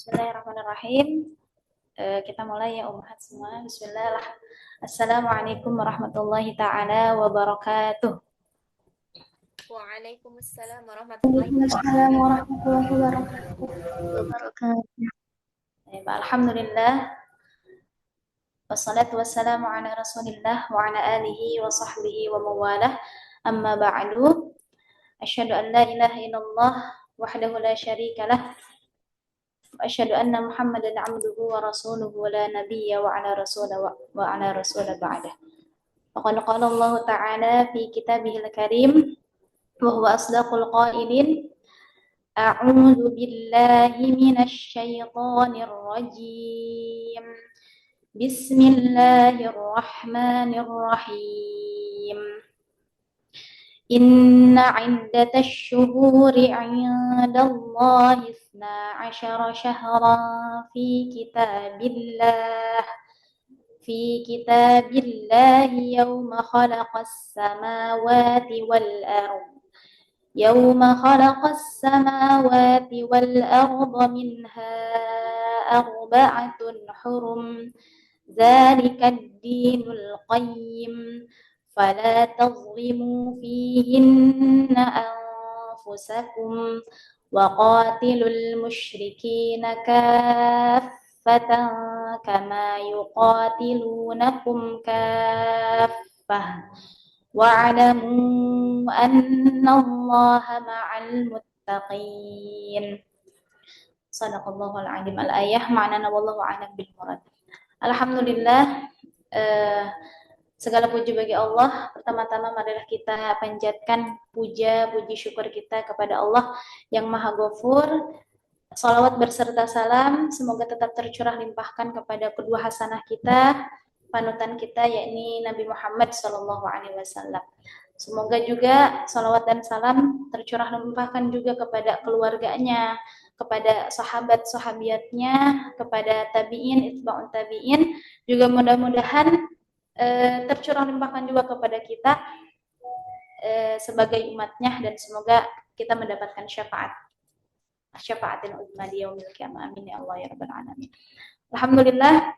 Bismillahirrahmanirrahim. Kita mulai ya Ummahat semua. Bismillah. Assalamualaikum warahmatullahi taala wabarakatuh. Waalaikumsalam warahmatullahi Waalaikumsalam wabarakatuh. warahmatullahi wabarakatuh. Alhamdulillah. Wassalatu wassalamu ala rasulillah wa ala alihi wa sahbihi wa mawalah. Amma ba'du. Asyhadu an la ilaha illallah wahdahu la syarika lah. Asyhadu anna Muhammadan abduhu wa rasuluhu wa la nabiyya wa ala rasul ba'dah. Faqad qala Allah Ta'ala fi kitabihil karim wa huwa asdaqul qailin. A'udzu billahi minasy syaithanir rajim. Bismillahirrahmanirrahim. Inna 'iddatash syuhuri 'indallahi 12 syahran fi kitabillahi yawma khalaqas samawati wal ardh يوم خلق السماوات والأرض منها أربعة حرم ذلك الدين القيم فلا تظلموا فيهن أنفسكم وقاتلوا المشركين كافة كما يقاتلونكم كافة wa'alamu annallaha ma'al muttaqin. Shadaqallahul azim. Al-ayah ma'nana wallahu a'lam bil murad. Alhamdulillah, segala puji bagi Allah. Pertama-tama marilah kita panjatkan puja, puji syukur kita kepada Allah yang Maha Ghafur. Salawat berserta salam semoga tetap tercurah limpahkan kepada kedua hasanah kita, panutan kita yakni Nabi Muhammad SAW. Semoga juga salawat dan salam tercurah limpahkan juga kepada keluarganya, kepada sahabat-sahabiatnya, kepada tabi'in, itba'un tabi'in, juga mudah-mudahan tercurah limpahkan juga kepada kita sebagai umatnya, dan semoga kita mendapatkan syafaatin uzma di yaumil qiyamah. Amin ya Allah ya rabbal alamin. Alhamdulillah.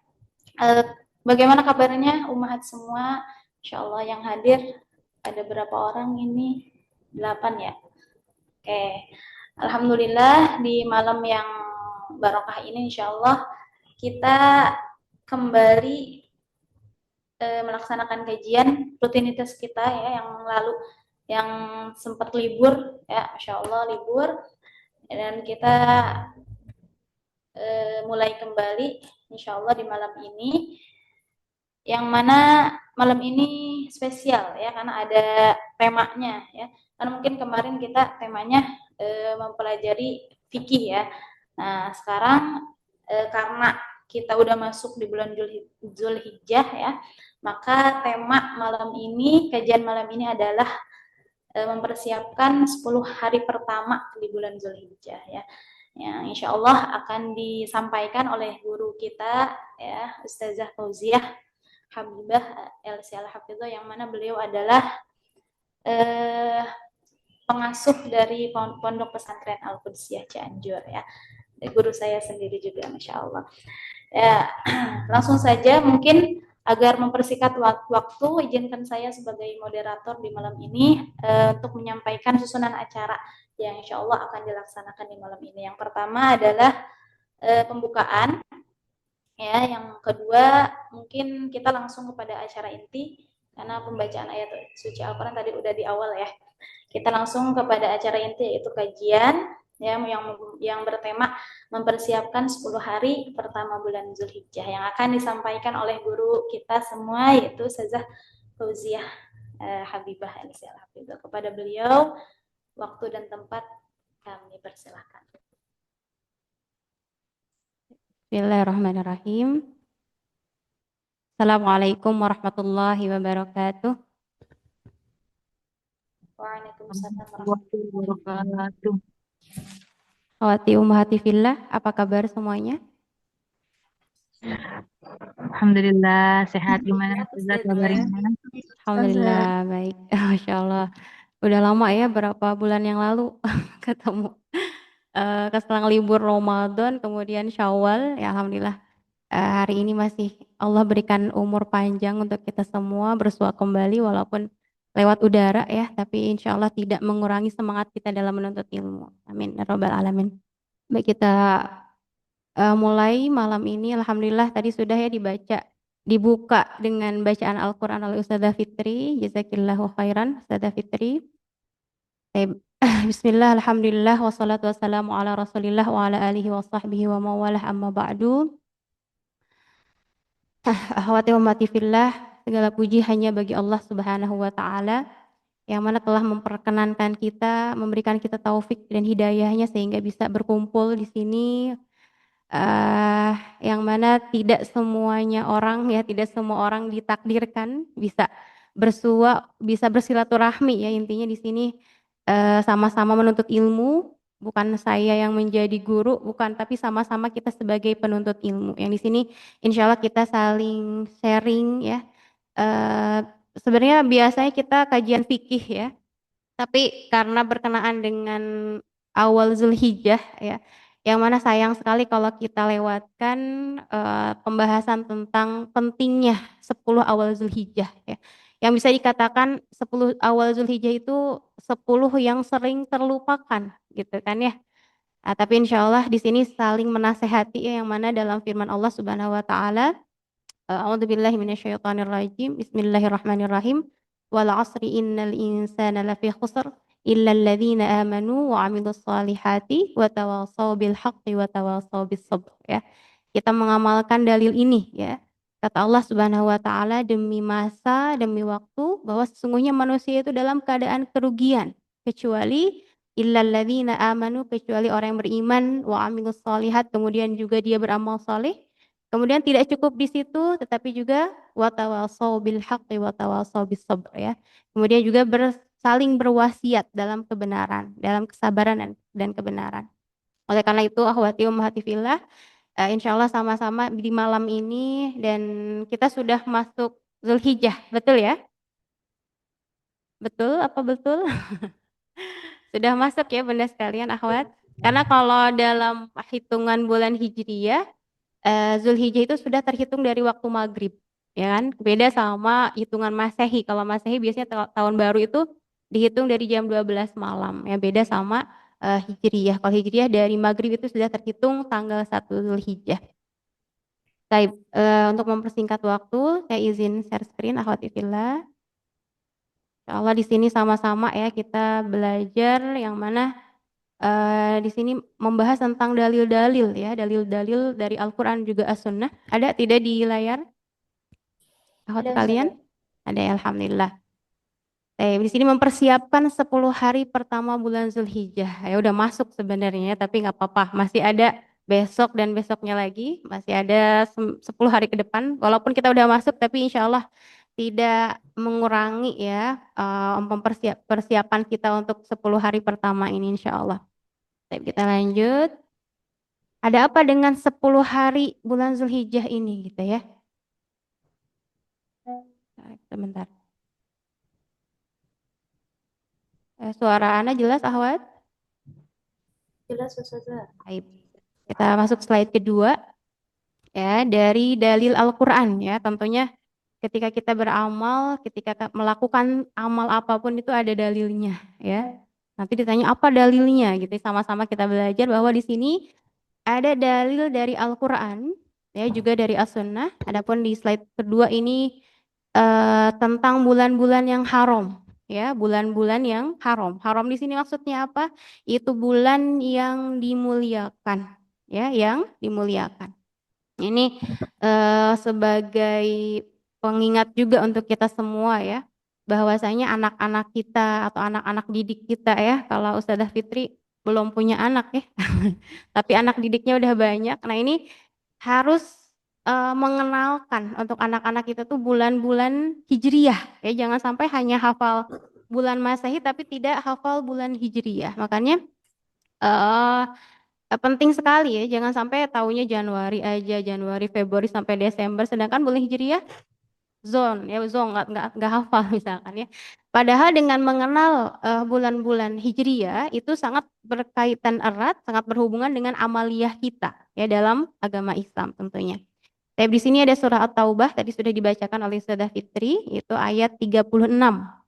Bagaimana kabarnya ummahat semua? Insyaallah yang hadir ada berapa orang ini? 8 ya. Oke. Alhamdulillah di malam yang barokah ini insyaallah kita kembali melaksanakan kajian rutinitas kita ya yang lalu yang sempat libur ya, insyaallah libur, dan kita mulai kembali insyaallah di malam ini, yang mana malam ini spesial ya karena ada temanya ya. Karena mungkin kemarin kita temanya mempelajari fikih ya. Nah, sekarang karena kita udah masuk di bulan Zulhijjah ya, maka tema malam ini, kajian malam ini adalah mempersiapkan 10 hari pertama di bulan Zulhijjah ya. Ya, insya Allah akan disampaikan oleh guru kita ya, Ustazah Fauziah Habibah LC Al-Hafidhah, yang mana beliau adalah pengasuh dari Pondok Pesantren Al-Qudsiyah Cianjur ya. Guru saya sendiri juga, Masya Allah. Ya, langsung saja mungkin agar mempersingkat waktu, izinkan saya sebagai moderator di malam ini untuk menyampaikan susunan acara yang insya Allah akan dilaksanakan di malam ini. Yang pertama adalah pembukaan. Ya, yang kedua mungkin kita langsung kepada acara inti karena pembacaan ayat suci Al-Quran tadi udah di awal ya. Kita langsung kepada acara inti yaitu kajian ya yang bertema mempersiapkan 10 hari pertama bulan Zulhijjah yang akan disampaikan oleh guru kita semua yaitu Ustazah Fauziah Habibah Al-Hafidhah. Kepada beliau waktu dan tempat kami persilahkan. Bismillahirrahmanirrahim. Assalamualaikum warahmatullahi wabarakatuh. Waalaikumsalam warahmatullahi wabarakatuh. Akhwati ummahati fillah, apa kabar semuanya? Alhamdulillah sehat. Gimana kabarnya? Alhamdulillah baik. Masya Allah. Udah lama ya, berapa bulan yang lalu ketemu. keselang libur Ramadan, kemudian Syawal, ya alhamdulillah hari ini masih Allah berikan umur panjang untuk kita semua bersua kembali walaupun lewat udara ya, tapi insya Allah tidak mengurangi semangat kita dalam menuntut ilmu. Amin ya rabbal alamin. Baik, kita mulai malam ini alhamdulillah tadi sudah ya dibuka dengan bacaan Al-Qur'an oleh Ustazah Fitri. Jazakillahu khairan Ustazah Fitri. Baik. Bismillah, alhamdulillah, wassalatu wassalamu ala rasulillah wa ala alihi wa sahbihi wa mawalah amma ba'du. Akhwati wa ummati fillah, segala puji hanya bagi Allah Subhanahu wa taala yang mana telah memperkenankan kita, memberikan kita taufik dan hidayahnya sehingga bisa berkumpul di sini, yang mana tidak semuanya orang ya, tidak semua orang ditakdirkan bisa bisa bersilaturahmi ya, intinya di sini sama-sama menuntut ilmu, bukan saya yang menjadi guru, bukan, tapi sama-sama kita sebagai penuntut ilmu. Yang di sini insya Allah kita saling sharing ya. Sebenarnya biasanya kita kajian fikih ya, tapi karena berkenaan dengan awal Zulhijjah ya, yang mana sayang sekali kalau kita lewatkan pembahasan tentang pentingnya 10 awal Zulhijjah ya. Yang bisa dikatakan 10 awal Zulhijjah itu 10 yang sering terlupakan gitu kan ya. Tapi insya Allah di sini saling menasehati ya, yang mana dalam firman Allah Subhanahu wa taala, a'udzubillahi minasyaitonirrajim. Bismillahirrahmanirrahim. Wal 'asri innal insana lafi khusr illal ladzina amanu wa 'amilus solihati wa tawassaw bil haqqi wa tawassaw bis sabr ya. Kita mengamalkan dalil ini ya. Kata Allah Subhanahu wa taala, demi masa, demi waktu, bahwa sesungguhnya manusia itu dalam keadaan kerugian kecuali illal ladzina amanu, kecuali orang yang beriman, wa 'amilus solihat, kemudian juga dia beramal saleh. Kemudian tidak cukup di situ, tetapi juga watawasau bil haqqi watawasau bis sabr ya. Kemudian juga saling berwasiat dalam kebenaran, dalam kesabaran dan kebenaran. Oleh karena itu, akhwati ummahati fillah, insyaallah sama-sama di malam ini dan kita sudah masuk Zulhijjah, betul ya? Betul apa betul? Sudah masuk ya Bunda sekalian, akhwat. Karena kalau dalam hitungan bulan Hijriyah, Zulhijjah itu sudah terhitung dari waktu maghrib, ya kan? Beda sama hitungan Masehi. Kalau Masehi biasanya tahun baru itu dihitung dari jam 12 malam. Ya beda sama Hijriyah. Kalau Hijriyah dari maghrib itu sudah terhitung tanggal 1 Zulhijjah. Baik, untuk mempersingkat waktu, saya izin share screen akhwati fillah. Insyaallah di sini sama-sama ya kita belajar yang mana di sini membahas tentang dalil-dalil ya, dalil-dalil dari Al-Qur'an juga As-Sunnah. Ada tidak di layar? Akhwat Ada, kalian? Ada ya, alhamdulillah. Di sini mempersiapkan 10 hari pertama bulan Zulhijjah. Ya udah masuk sebenarnya, tapi nggak apa-apa. Masih ada besok dan besoknya lagi. Masih ada 10 hari ke depan. Walaupun kita udah masuk, tapi insya Allah tidak mengurangi ya persiapan kita untuk 10 hari pertama ini insya Allah. Kita lanjut. Ada apa dengan 10 hari bulan Zulhijjah ini gitu ya? Sebentar. Suara Ana jelas, Ahwat? Jelas Ustazah. Baik. Kita masuk slide kedua ya, dari dalil Al-Qur'an ya. Tentunya ketika kita beramal, ketika melakukan amal apapun itu ada dalilnya ya. Nanti ditanya apa dalilnya gitu. Sama-sama kita belajar bahwa di sini ada dalil dari Al-Qur'an ya, juga dari As-Sunnah. Adapun di slide kedua ini tentang bulan-bulan yang haram ya, bulan-bulan yang haram. Haram di sini maksudnya apa? Itu bulan yang dimuliakan ya, yang dimuliakan. Ini sebagai pengingat juga untuk kita semua ya, bahwasanya anak-anak kita atau anak-anak didik kita ya, kalau Ustazah Fitri belum punya anak ya, tapi anak didiknya udah banyak. Nah ini harus mengenalkan untuk anak-anak kita tuh bulan-bulan Hijriyah ya, jangan sampai hanya hafal bulan Masehi tapi tidak hafal bulan Hijriyah. Makanya penting sekali ya, jangan sampai taunya Januari aja, Januari, Februari sampai Desember, sedangkan bulan Hijriyah zone ya, zone nggak hafal misalkan ya. Padahal dengan mengenal bulan-bulan Hijriyah itu sangat berkaitan erat, sangat berhubungan dengan amaliyah kita ya dalam agama Islam tentunya. Tapi di sini ada surah At-Taubah tadi sudah dibacakan oleh Ustazah Fitri, itu ayat 36.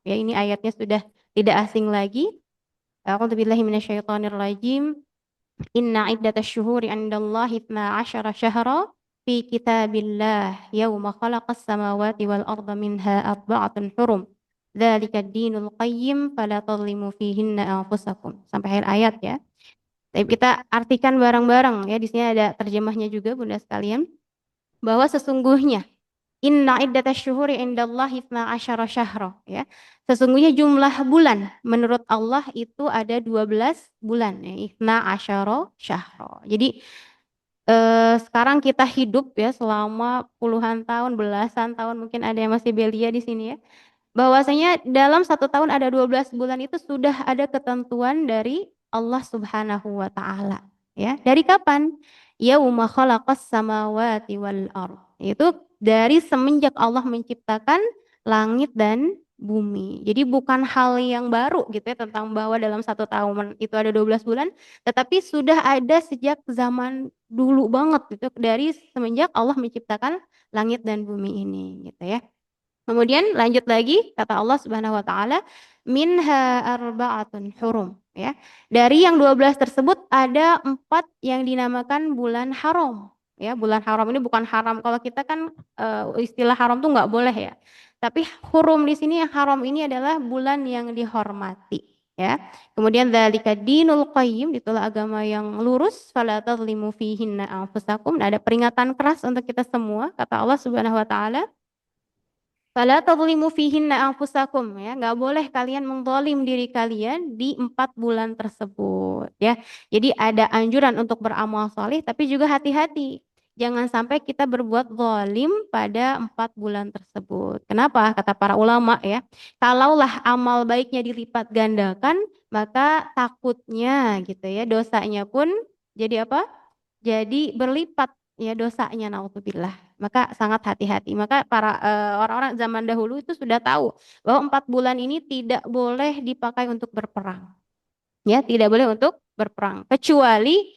Ya, ini ayatnya sudah tidak asing lagi. A'udzubillahi minasyaitonirrajim. Inna iddatash syuhuri 'indallahi 12 syahra fi kitabillah yauma khalaqas samawati wal arda minha arba'atun hurum. Dzalika ad-dinul qayyim fala tadhlimu fihinna anfusakum. Sampai akhir ayat ya. Tapi kita artikan bareng-bareng ya. Di sini ada terjemahnya juga Bunda sekalian, bahwa sesungguhnya inna iddatash syuhuri indallahi 12 syahra ya. Sesungguhnya jumlah bulan menurut Allah itu ada 12 bulan ya. 12 syahra. Jadi sekarang kita hidup ya selama puluhan tahun, belasan tahun, mungkin ada yang masih belia di sini ya. Bahwasanya dalam 1 tahun ada 12 bulan itu sudah ada ketentuan dari Allah Subhanahu wa taala ya. Dari kapan? Yauma khalaqas samawati wal ardh. Itu dari semenjak Allah menciptakan langit dan bumi. Jadi bukan hal yang baru gitu ya tentang bahwa dalam 1 tahun itu ada 12 bulan, tetapi sudah ada sejak zaman dulu banget gitu dari semenjak Allah menciptakan langit dan bumi ini gitu ya. Kemudian lanjut lagi kata Allah Subhanahu wa taala, minha arba'atun hurum ya. Dari yang 12 tersebut ada 4 yang dinamakan bulan haram. Ya, bulan haram ini bukan haram kalau kita kan istilah haram tuh nggak boleh ya. Tapi hurum di sini yang haram ini adalah bulan yang dihormati ya. Kemudian dzalika dinul qayyim, itulah agama yang lurus, fala tadlimu fihinna anfusakum. Nah, ada peringatan keras untuk kita semua kata Allah Subhanahu wa taala. Fala tadhlimu fihinna anfusakum ya, nggak boleh kalian mendzalim diri kalian di 4 bulan tersebut ya. Jadi ada anjuran untuk beramal soleh tapi juga hati-hati. Jangan sampai kita berbuat zalim pada 4 bulan tersebut. Kenapa? Kata para ulama ya, kalaulah amal baiknya dilipat gandakan, maka takutnya gitu ya, dosanya pun jadi apa? Jadi berlipat ya dosanya, naudzubillah. Maka sangat hati-hati. Maka para orang-orang zaman dahulu itu sudah tahu bahwa 4 bulan ini tidak boleh dipakai untuk berperang. Ya, tidak boleh untuk berperang. Kecuali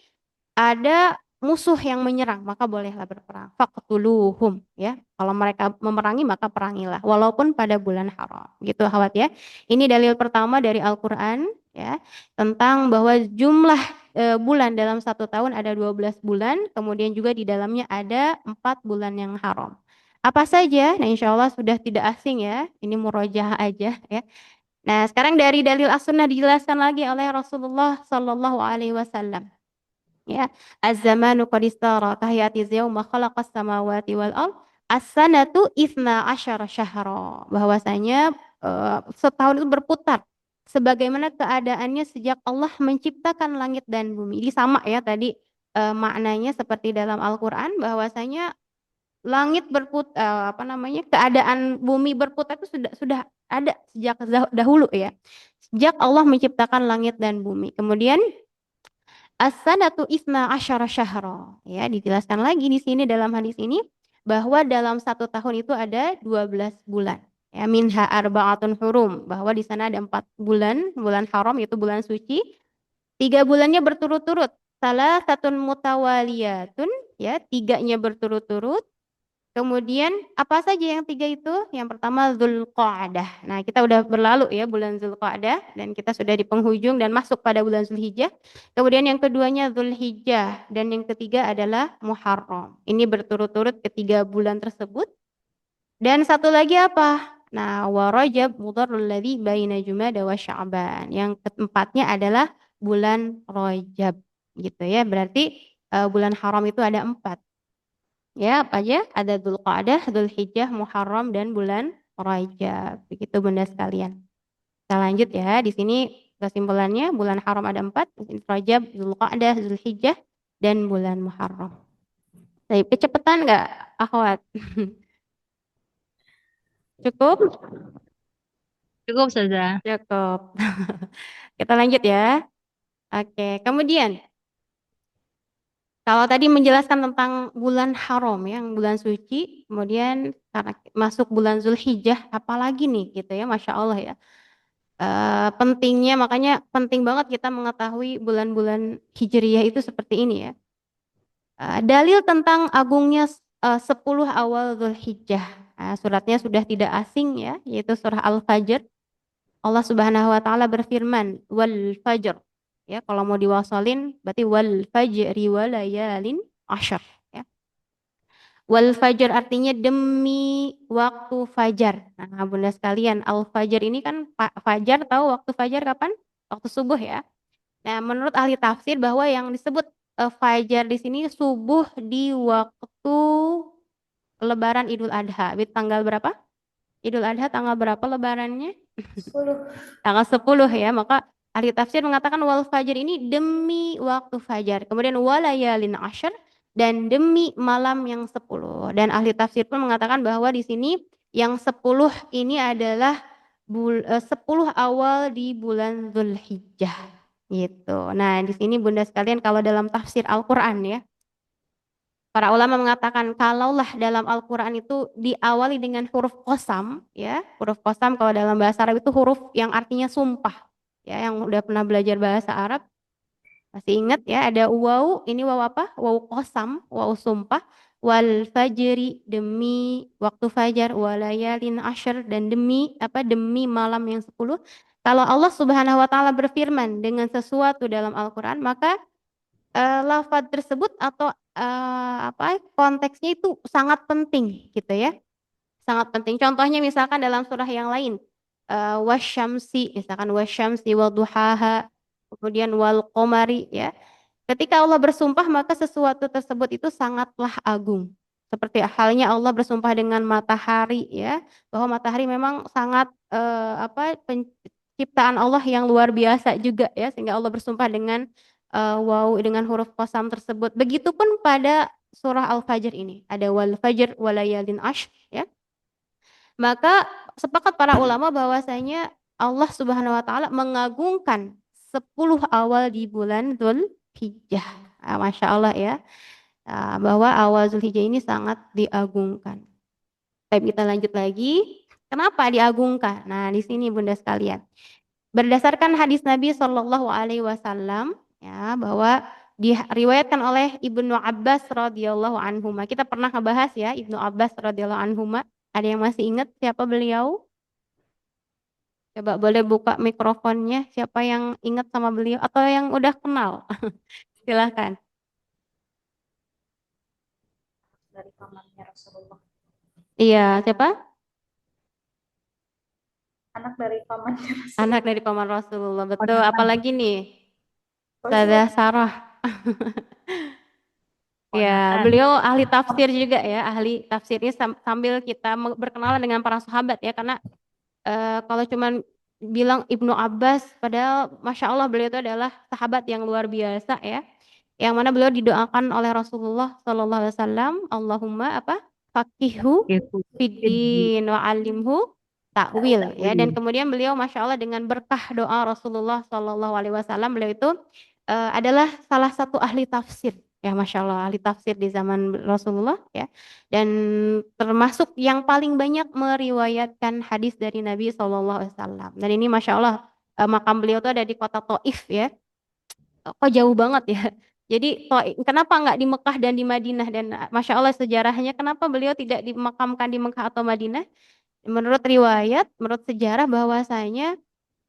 ada musuh yang menyerang, maka bolehlah berperang. Faqtuluhum ya. Kalau mereka memerangi maka perangilah walaupun pada bulan haram. Gitu akhwat ya. Ini dalil pertama dari Al-Qur'an ya tentang bahwa jumlah bulan dalam 1 tahun ada 12 bulan, kemudian juga di dalamnya ada 4 bulan yang haram. Apa saja? Nah, insya Allah sudah tidak asing ya. Ini murojaah aja ya. Nah, sekarang dari dalil as-sunnah dijelaskan lagi oleh Rasulullah Shallallahu Alaihi Wasallam. Ya, az-zamanu qad istara kahiyati yauma khalaqas samawati wal ard as-sanatu 12 syahra. Bahwasanya setahun itu berputar sebagaimana keadaannya sejak Allah menciptakan langit dan bumi. Ini sama ya tadi maknanya seperti dalam Al-Qur'an bahwasanya langit apa namanya? Keadaan bumi berputar itu sudah ada sejak dahulu ya. Sejak Allah menciptakan langit dan bumi. Kemudian as-sanatu 12 syahra. Ya, dijelaskan lagi di sini dalam hadis ini bahwa dalam 1 tahun itu ada 12 bulan. Ya, minha arba'atun hurum, bahwa di sana ada 4 bulan, bulan haram itu bulan suci. 3 bulannya berturut-turut. Salah satun mutawaliyatun, ya, 3-nya berturut-turut. Kemudian apa saja yang 3 itu? Yang pertama Dzulqa'dah. Nah, kita udah berlalu ya bulan Dzulqa'dah dan kita sudah di penghujung dan masuk pada bulan Zulhijjah. Kemudian yang keduanya Zulhijjah dan yang ketiga adalah Muharram. Ini berturut-turut ketiga bulan tersebut. Dan satu lagi apa? Nah, wa Rajab mudharrul ladzi baina Jumada wa Sya'ban. Yang keempatnya adalah bulan Rajab gitu ya. Berarti bulan haram itu ada 4. Ya, apa aja? Ada Dzulqa'dah, Dzulhijjah, Muharram, dan bulan Rajab. Begitu Bunda sekalian. Kita lanjut ya. Di sini kesimpulannya bulan haram ada 4, Rajab, Dzulqa'dah, Dzulhijjah, dan bulan Muharram. Jadi kecepatan nggak, akhwat? Cukup? Cukup saja. Cukup. Kita lanjut ya. Oke, kemudian kalau tadi menjelaskan tentang bulan haram yang bulan suci, kemudian karena masuk bulan Zulhijjah, apalagi nih gitu ya, Masya Allah ya. Pentingnya, makanya penting banget kita mengetahui bulan-bulan Hijriyah itu seperti ini ya. Dalil tentang agungnya 10 awal Zulhijjah. Suratnya sudah tidak asing ya, yaitu surah Al-Fajr. Allah Subhanahu wa taala berfirman, "Wal fajr." Ya, kalau mau diwasalin berarti wal fajri walayalin asyr ya. Wal fajr artinya demi waktu fajar. Nah, Bunda sekalian, al fajr ini kan fajar, tahu waktu fajar kapan? Waktu subuh ya. Nah, menurut ahli tafsir bahwa yang disebut fajar di sini subuh di waktu Lebaran Idul Adha. Di tanggal berapa? Idul Adha tanggal berapa lebarannya? 10. Tanggal 10 ya. Maka ahli tafsir mengatakan wal fajar ini demi waktu fajar. Kemudian walayalin asyr dan demi malam yang 10. Dan ahli tafsir pun mengatakan bahwa di sini yang 10 ini adalah 10 awal di bulan Zulhijjah gitu. Nah, di sini Bunda sekalian kalau dalam tafsir Al-Qur'an ya, para ulama mengatakan kalaulah dalam Al-Qur'an itu diawali dengan huruf qasam ya, huruf qasam kalau dalam bahasa Arab itu huruf yang artinya sumpah. Ya, yang udah pernah belajar bahasa Arab masih ingat ya, ada waw, ini waw apa? Waw qasam, waw sumpah, wal fajri demi waktu fajar, walayalin asyr dan demi apa? Demi malam yang 10. Kalau Allah Subhanahu wa taala berfirman dengan sesuatu dalam Al-Qur'an, maka lafaz tersebut atau apa? Konteksnya itu sangat penting gitu ya. Sangat penting. Contohnya misalkan dalam surah yang lain, wasyamsi, misalkan wasyamsi wadduhaha, kemudian wal qamari ya. Ketika Allah bersumpah maka sesuatu tersebut itu sangatlah agung. Seperti halnya Allah bersumpah dengan matahari ya, bahwa matahari memang sangat apa penciptaan Allah yang luar biasa juga ya, sehingga Allah bersumpah dengan waw dengan huruf qasam tersebut. Begitupun pada surah Al-Fajr ini, ada wal fajr walayalin ash ya. Maka sepakat para ulama bahwasanya Allah Subhanahu wa taala mengagungkan 10 awal di bulan Dzulhijjah. Masya Allah ya. Bahwa awal Zulhijjah ini sangat diagungkan. Baik, kita lanjut lagi. Kenapa diagungkan? Nah, di sini Bunda sekalian. Berdasarkan hadis Nabi Shallallahu alaihi wasallam ya, bahwa diriwayatkan oleh Ibnu Abbas radhiyallahu anhuma. Kita pernah ngebahas ya Ibnu Abbas radhiyallahu anhuma. Ada yang masih ingat siapa beliau? Coba boleh buka mikrofonnya. Siapa yang ingat sama beliau atau yang udah kenal? Silahkan. Dari pamannya Rasulullah. Iya, siapa? Anak dari pamannya Rasulullah. Anak dari paman Rasulullah. Betul. Ponakan. Apalagi nih? Ustazah Rasulullah. Sarah. Ya, Ponakan. beliau ahli tafsir juga ya, ahli tafsirnya sambil kita berkenalan dengan para sahabat ya, karena kalau cuman bilang Ibnu Abbas, padahal Masya Allah beliau itu adalah sahabat yang luar biasa ya, yang mana beliau didoakan oleh Rasulullah Sallallahu Alaihi Wasallam, Allahumma apa? Faqihu Itu. fiddin wa alimhu ta'wil ya, dan Wih. kemudian beliau Masya Allah dengan berkah doa Rasulullah Sallallahu Alaihi Wasallam, beliau itu adalah salah satu ahli tafsir ya, Masya Allah, ahli tafsir di zaman Rasulullah ya, dan termasuk yang paling banyak meriwayatkan hadis dari Nabi Shallallahu Alaihi Wasallam. Dan ini Masya Allah makam beliau itu ada di kota Taif ya. Kok jauh banget ya. Jadi kenapa nggak di Mekah dan di Madinah, dan Masya Allah sejarahnya kenapa beliau tidak dimakamkan di Mekah atau Madinah? Menurut riwayat, menurut sejarah bahwasanya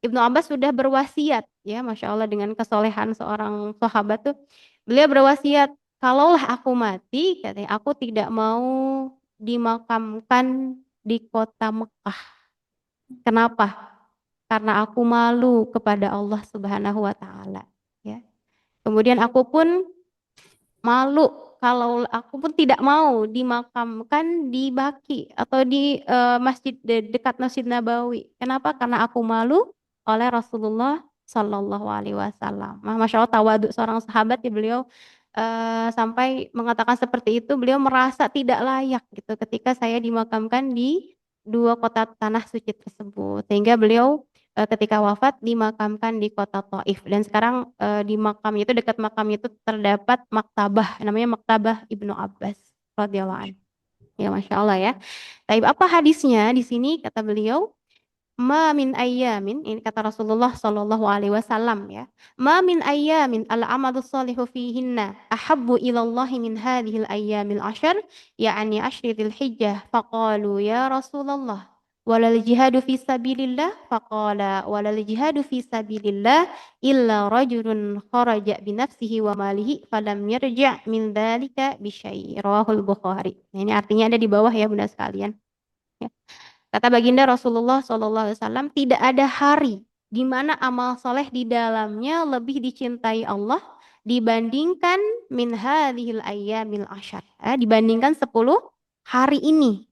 Ibnu Abbas sudah berwasiat ya, Masya Allah dengan kesolehan seorang sahabat tuh, beliau berwasiat, kalaulah aku mati, katanya aku tidak mau dimakamkan di kota Mekah. Kenapa? Karena aku malu kepada Allah Subhanahu wa taala ya. Kemudian aku pun malu kalau aku pun tidak mau dimakamkan di Baqi atau di masjid dekat Masjid Nabawi. Kenapa? Karena aku malu oleh Rasulullah Shallallahu Alaihi Wasallam. Masya Allah tawadhu seorang sahabat ya, beliau sampai mengatakan seperti itu. Beliau merasa tidak layak gitu ketika saya dimakamkan di dua kota tanah suci tersebut, sehingga beliau ketika wafat dimakamkan di kota Taif, dan sekarang di makamnya itu, dekat makamnya itu terdapat maktabah, namanya Maktabah Ibnu Abbas radhiyallahu anhu. Ya Masya Allah ya. Tapi apa hadisnya di sini kata beliau? Ma min ayyamin, ini kata Rasulullah Shallallahu Alaihi Wasallam ya. Ma min ayyamin al amalu salihu fihinna ahabbu ilallahi min hadhil ayyamil ashar, yakni ashri dzil hijjah. Faqalu ya Rasulullah walal jihadu fi sabilillah, faqala walal jihadu fi sabilillah illa rajulun kharaja bi nafsihi wa malihi falam yarja' min dzalika bi syai'. Rawahul Bukhari. Nah, ini artinya ada di bawah ya Bunda sekalian. Ya. Kata baginda Rasulullah SAW, tidak ada hari di mana amal soleh di dalamnya lebih dicintai Allah dibandingkan min hadhil ayyamil asyar. Dibandingkan 10 hari ini.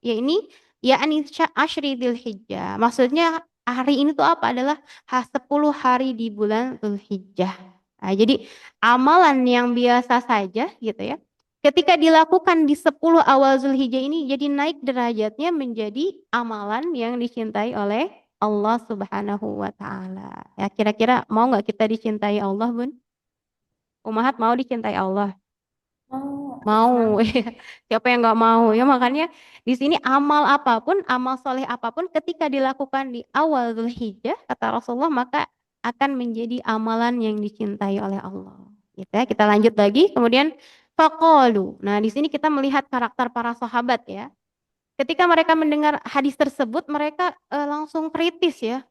Ya ini, yakni asyri dzulhijjah. Maksudnya hari ini tuh apa? Adalah 10 hari di bulan Dzulhijjah. Nah, jadi amalan yang biasa saja gitu ya. Ketika dilakukan di 10 awal Zulhijjah ini jadi naik derajatnya menjadi amalan yang dicintai oleh Allah Subhanahu wa taala. Ya, kira-kira mau nggak kita dicintai Allah, Bun? Umahat mau dicintai Allah? Oh, Mau. Siapa yang nggak mau? Ya makanya di sini amal apapun, amal soleh apapun ketika dilakukan di awal Zulhijjah, kata Rasulullah, maka akan menjadi amalan yang dicintai oleh Allah. Gitu ya. Kita lanjut lagi. Kemudian faqalu. Nah, di sini kita melihat karakter para sahabat ya. Ketika mereka mendengar hadis tersebut, mereka langsung kritis ya.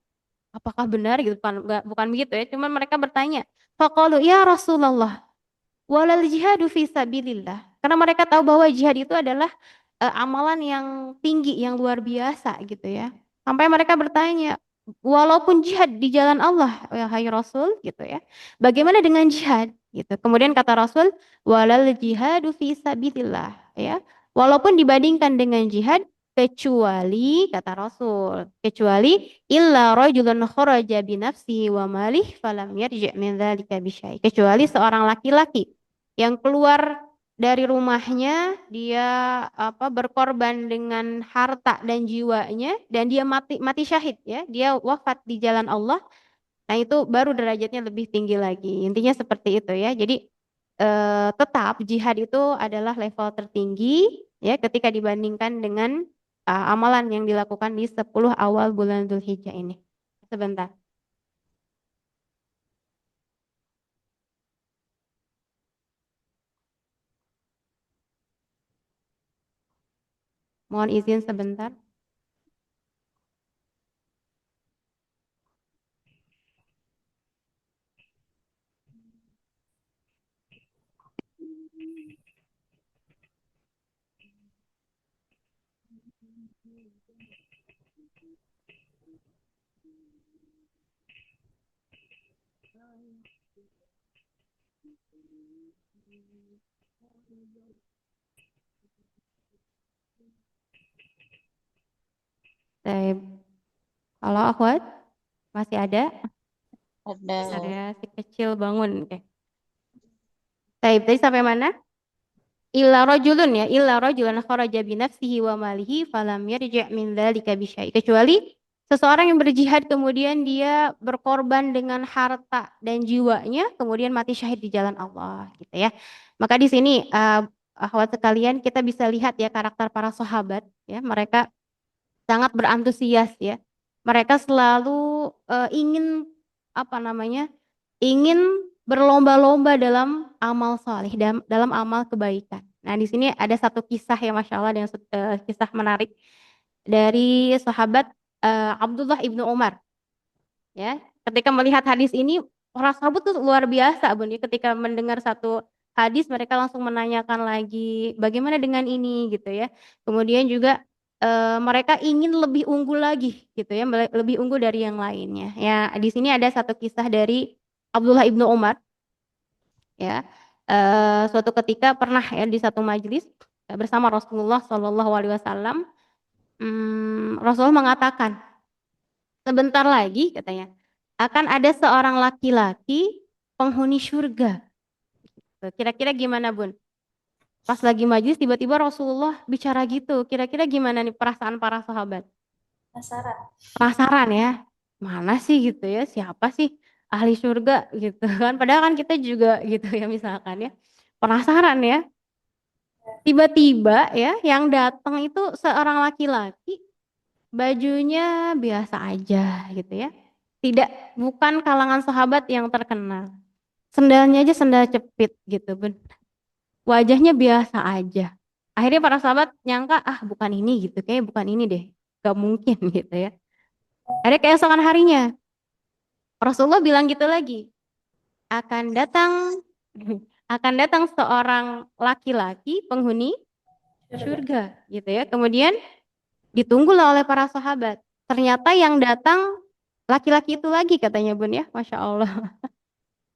Apakah benar gitu? Bukan begitu ya. Cuman mereka bertanya, faqalu ya Rasulullah walal jihadu fi sabilillah. Karena mereka tahu bahwa jihad itu adalah amalan yang tinggi, yang luar biasa gitu ya. Sampai mereka bertanya, walaupun jihad di jalan Allah, ya hai Rasul gitu ya. Bagaimana dengan jihad? Gitu. Kemudian kata Rasul, walal jihadu fi sabilillah ya. Walaupun dibandingkan dengan jihad, kecuali kata Rasul, kecuali illa rajulun kharaja bi nafsihi wa malih falam yarji' min dzalika bi syai'. Kecuali seorang laki-laki yang keluar dari rumahnya, dia berkorban dengan harta dan jiwanya dan dia mati syahid ya, dia wafat di jalan Allah. Nah, itu baru derajatnya lebih tinggi lagi. Intinya seperti itu ya. Jadi tetap jihad itu adalah level tertinggi ya ketika dibandingkan dengan amalan yang dilakukan di 10 awal bulan Dzulhijjah ini. Sebentar. Mohon izin sebentar. Baik. Kalau akhwat masih ada? Ada. Ada si kecil bangun. Oke. Baik, tadi sampai mana? Illa rajulun ya, illa rajulun kharaja bi nafsihi wa malihi falam yarji' min dzalika bi syai'. Kecuali seseorang yang berjihad kemudian dia berkorban dengan harta dan jiwanya kemudian mati syahid di jalan Allah gitu ya. Maka di sini akhwat sekalian kita bisa lihat ya karakter para sahabat ya, mereka sangat berantusias ya. Mereka selalu ingin apa namanya? Ingin berlomba-lomba dalam amal saleh, dalam amal kebaikan. Nah, di sini ada satu kisah ya Masya Allah, dan kisah menarik dari sahabat Abdullah ibnu Umar. Ya, ketika melihat hadis ini, para sahabat tuh luar biasa, Bun. Ketika mendengar satu hadis, mereka langsung menanyakan lagi, bagaimana dengan ini, gitu ya. Kemudian juga mereka ingin lebih unggul lagi, gitu ya, lebih unggul dari yang lainnya. Ya, di sini ada satu kisah dari Abdullah ibnu Umar, ya. Suatu ketika pernah ya di satu majelis bersama Rasulullah Shallallahu Alaihi Wasallam, Rasulullah mengatakan, sebentar lagi katanya akan ada seorang laki-laki penghuni surga. Kira-kira gimana Bun? Pas lagi majelis tiba-tiba Rasulullah bicara gitu. Kira-kira gimana nih perasaan para sahabat? penasaran. Penasaran ya. Mana sih gitu ya? Siapa sih ahli surga gitu kan? Padahal kan kita juga gitu ya misalkan ya. Penasaran ya. Tiba-tiba ya yang datang itu seorang laki-laki bajunya biasa aja gitu ya. Bukan kalangan sahabat yang terkenal. Sendalnya aja sendal jepit gitu, Bun. Wajahnya biasa aja. Akhirnya para sahabat nyangka, ah bukan ini gitu, kayak bukan ini deh. Gak mungkin gitu ya. Akhirnya keesokan harinya, Rasulullah bilang gitu lagi, akan datang akan datang seorang laki-laki penghuni surga gitu ya. Kemudian ditunggulah oleh para sahabat. Ternyata yang datang laki-laki itu lagi katanya Bun ya, Masya Allah.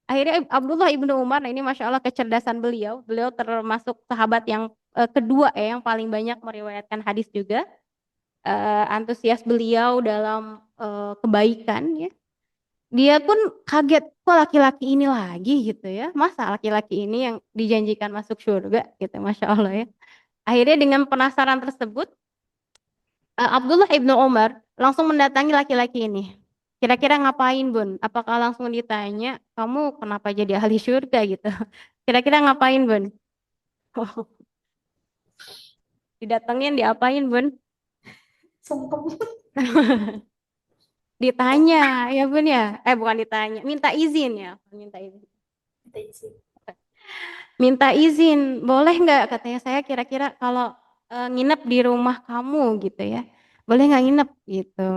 Akhirnya Abdullah ibnu Umar, nah ini Masya Allah kecerdasan beliau. Beliau termasuk sahabat yang kedua ya, yang paling banyak meriwayatkan hadis juga. Antusias beliau dalam kebaikan ya. Dia pun kaget, kok laki-laki ini lagi gitu ya. Masa laki-laki ini yang dijanjikan masuk surga gitu, Masya Allah ya. Akhirnya dengan penasaran tersebut, Abdullah ibnu Umar langsung mendatangi laki-laki ini. Kira-kira ngapain Bun? Apakah langsung ditanya, kamu kenapa jadi ahli surga gitu? Kira-kira ngapain Bun? Didatengin, diapain Bun? Sungkem. Ditanya, ya Bun ya? Bukan ditanya, minta izin ya. Minta izin. Minta izin, boleh nggak katanya saya kira-kira kalau nginep di rumah kamu gitu ya. Boleh nggak nginep gitu.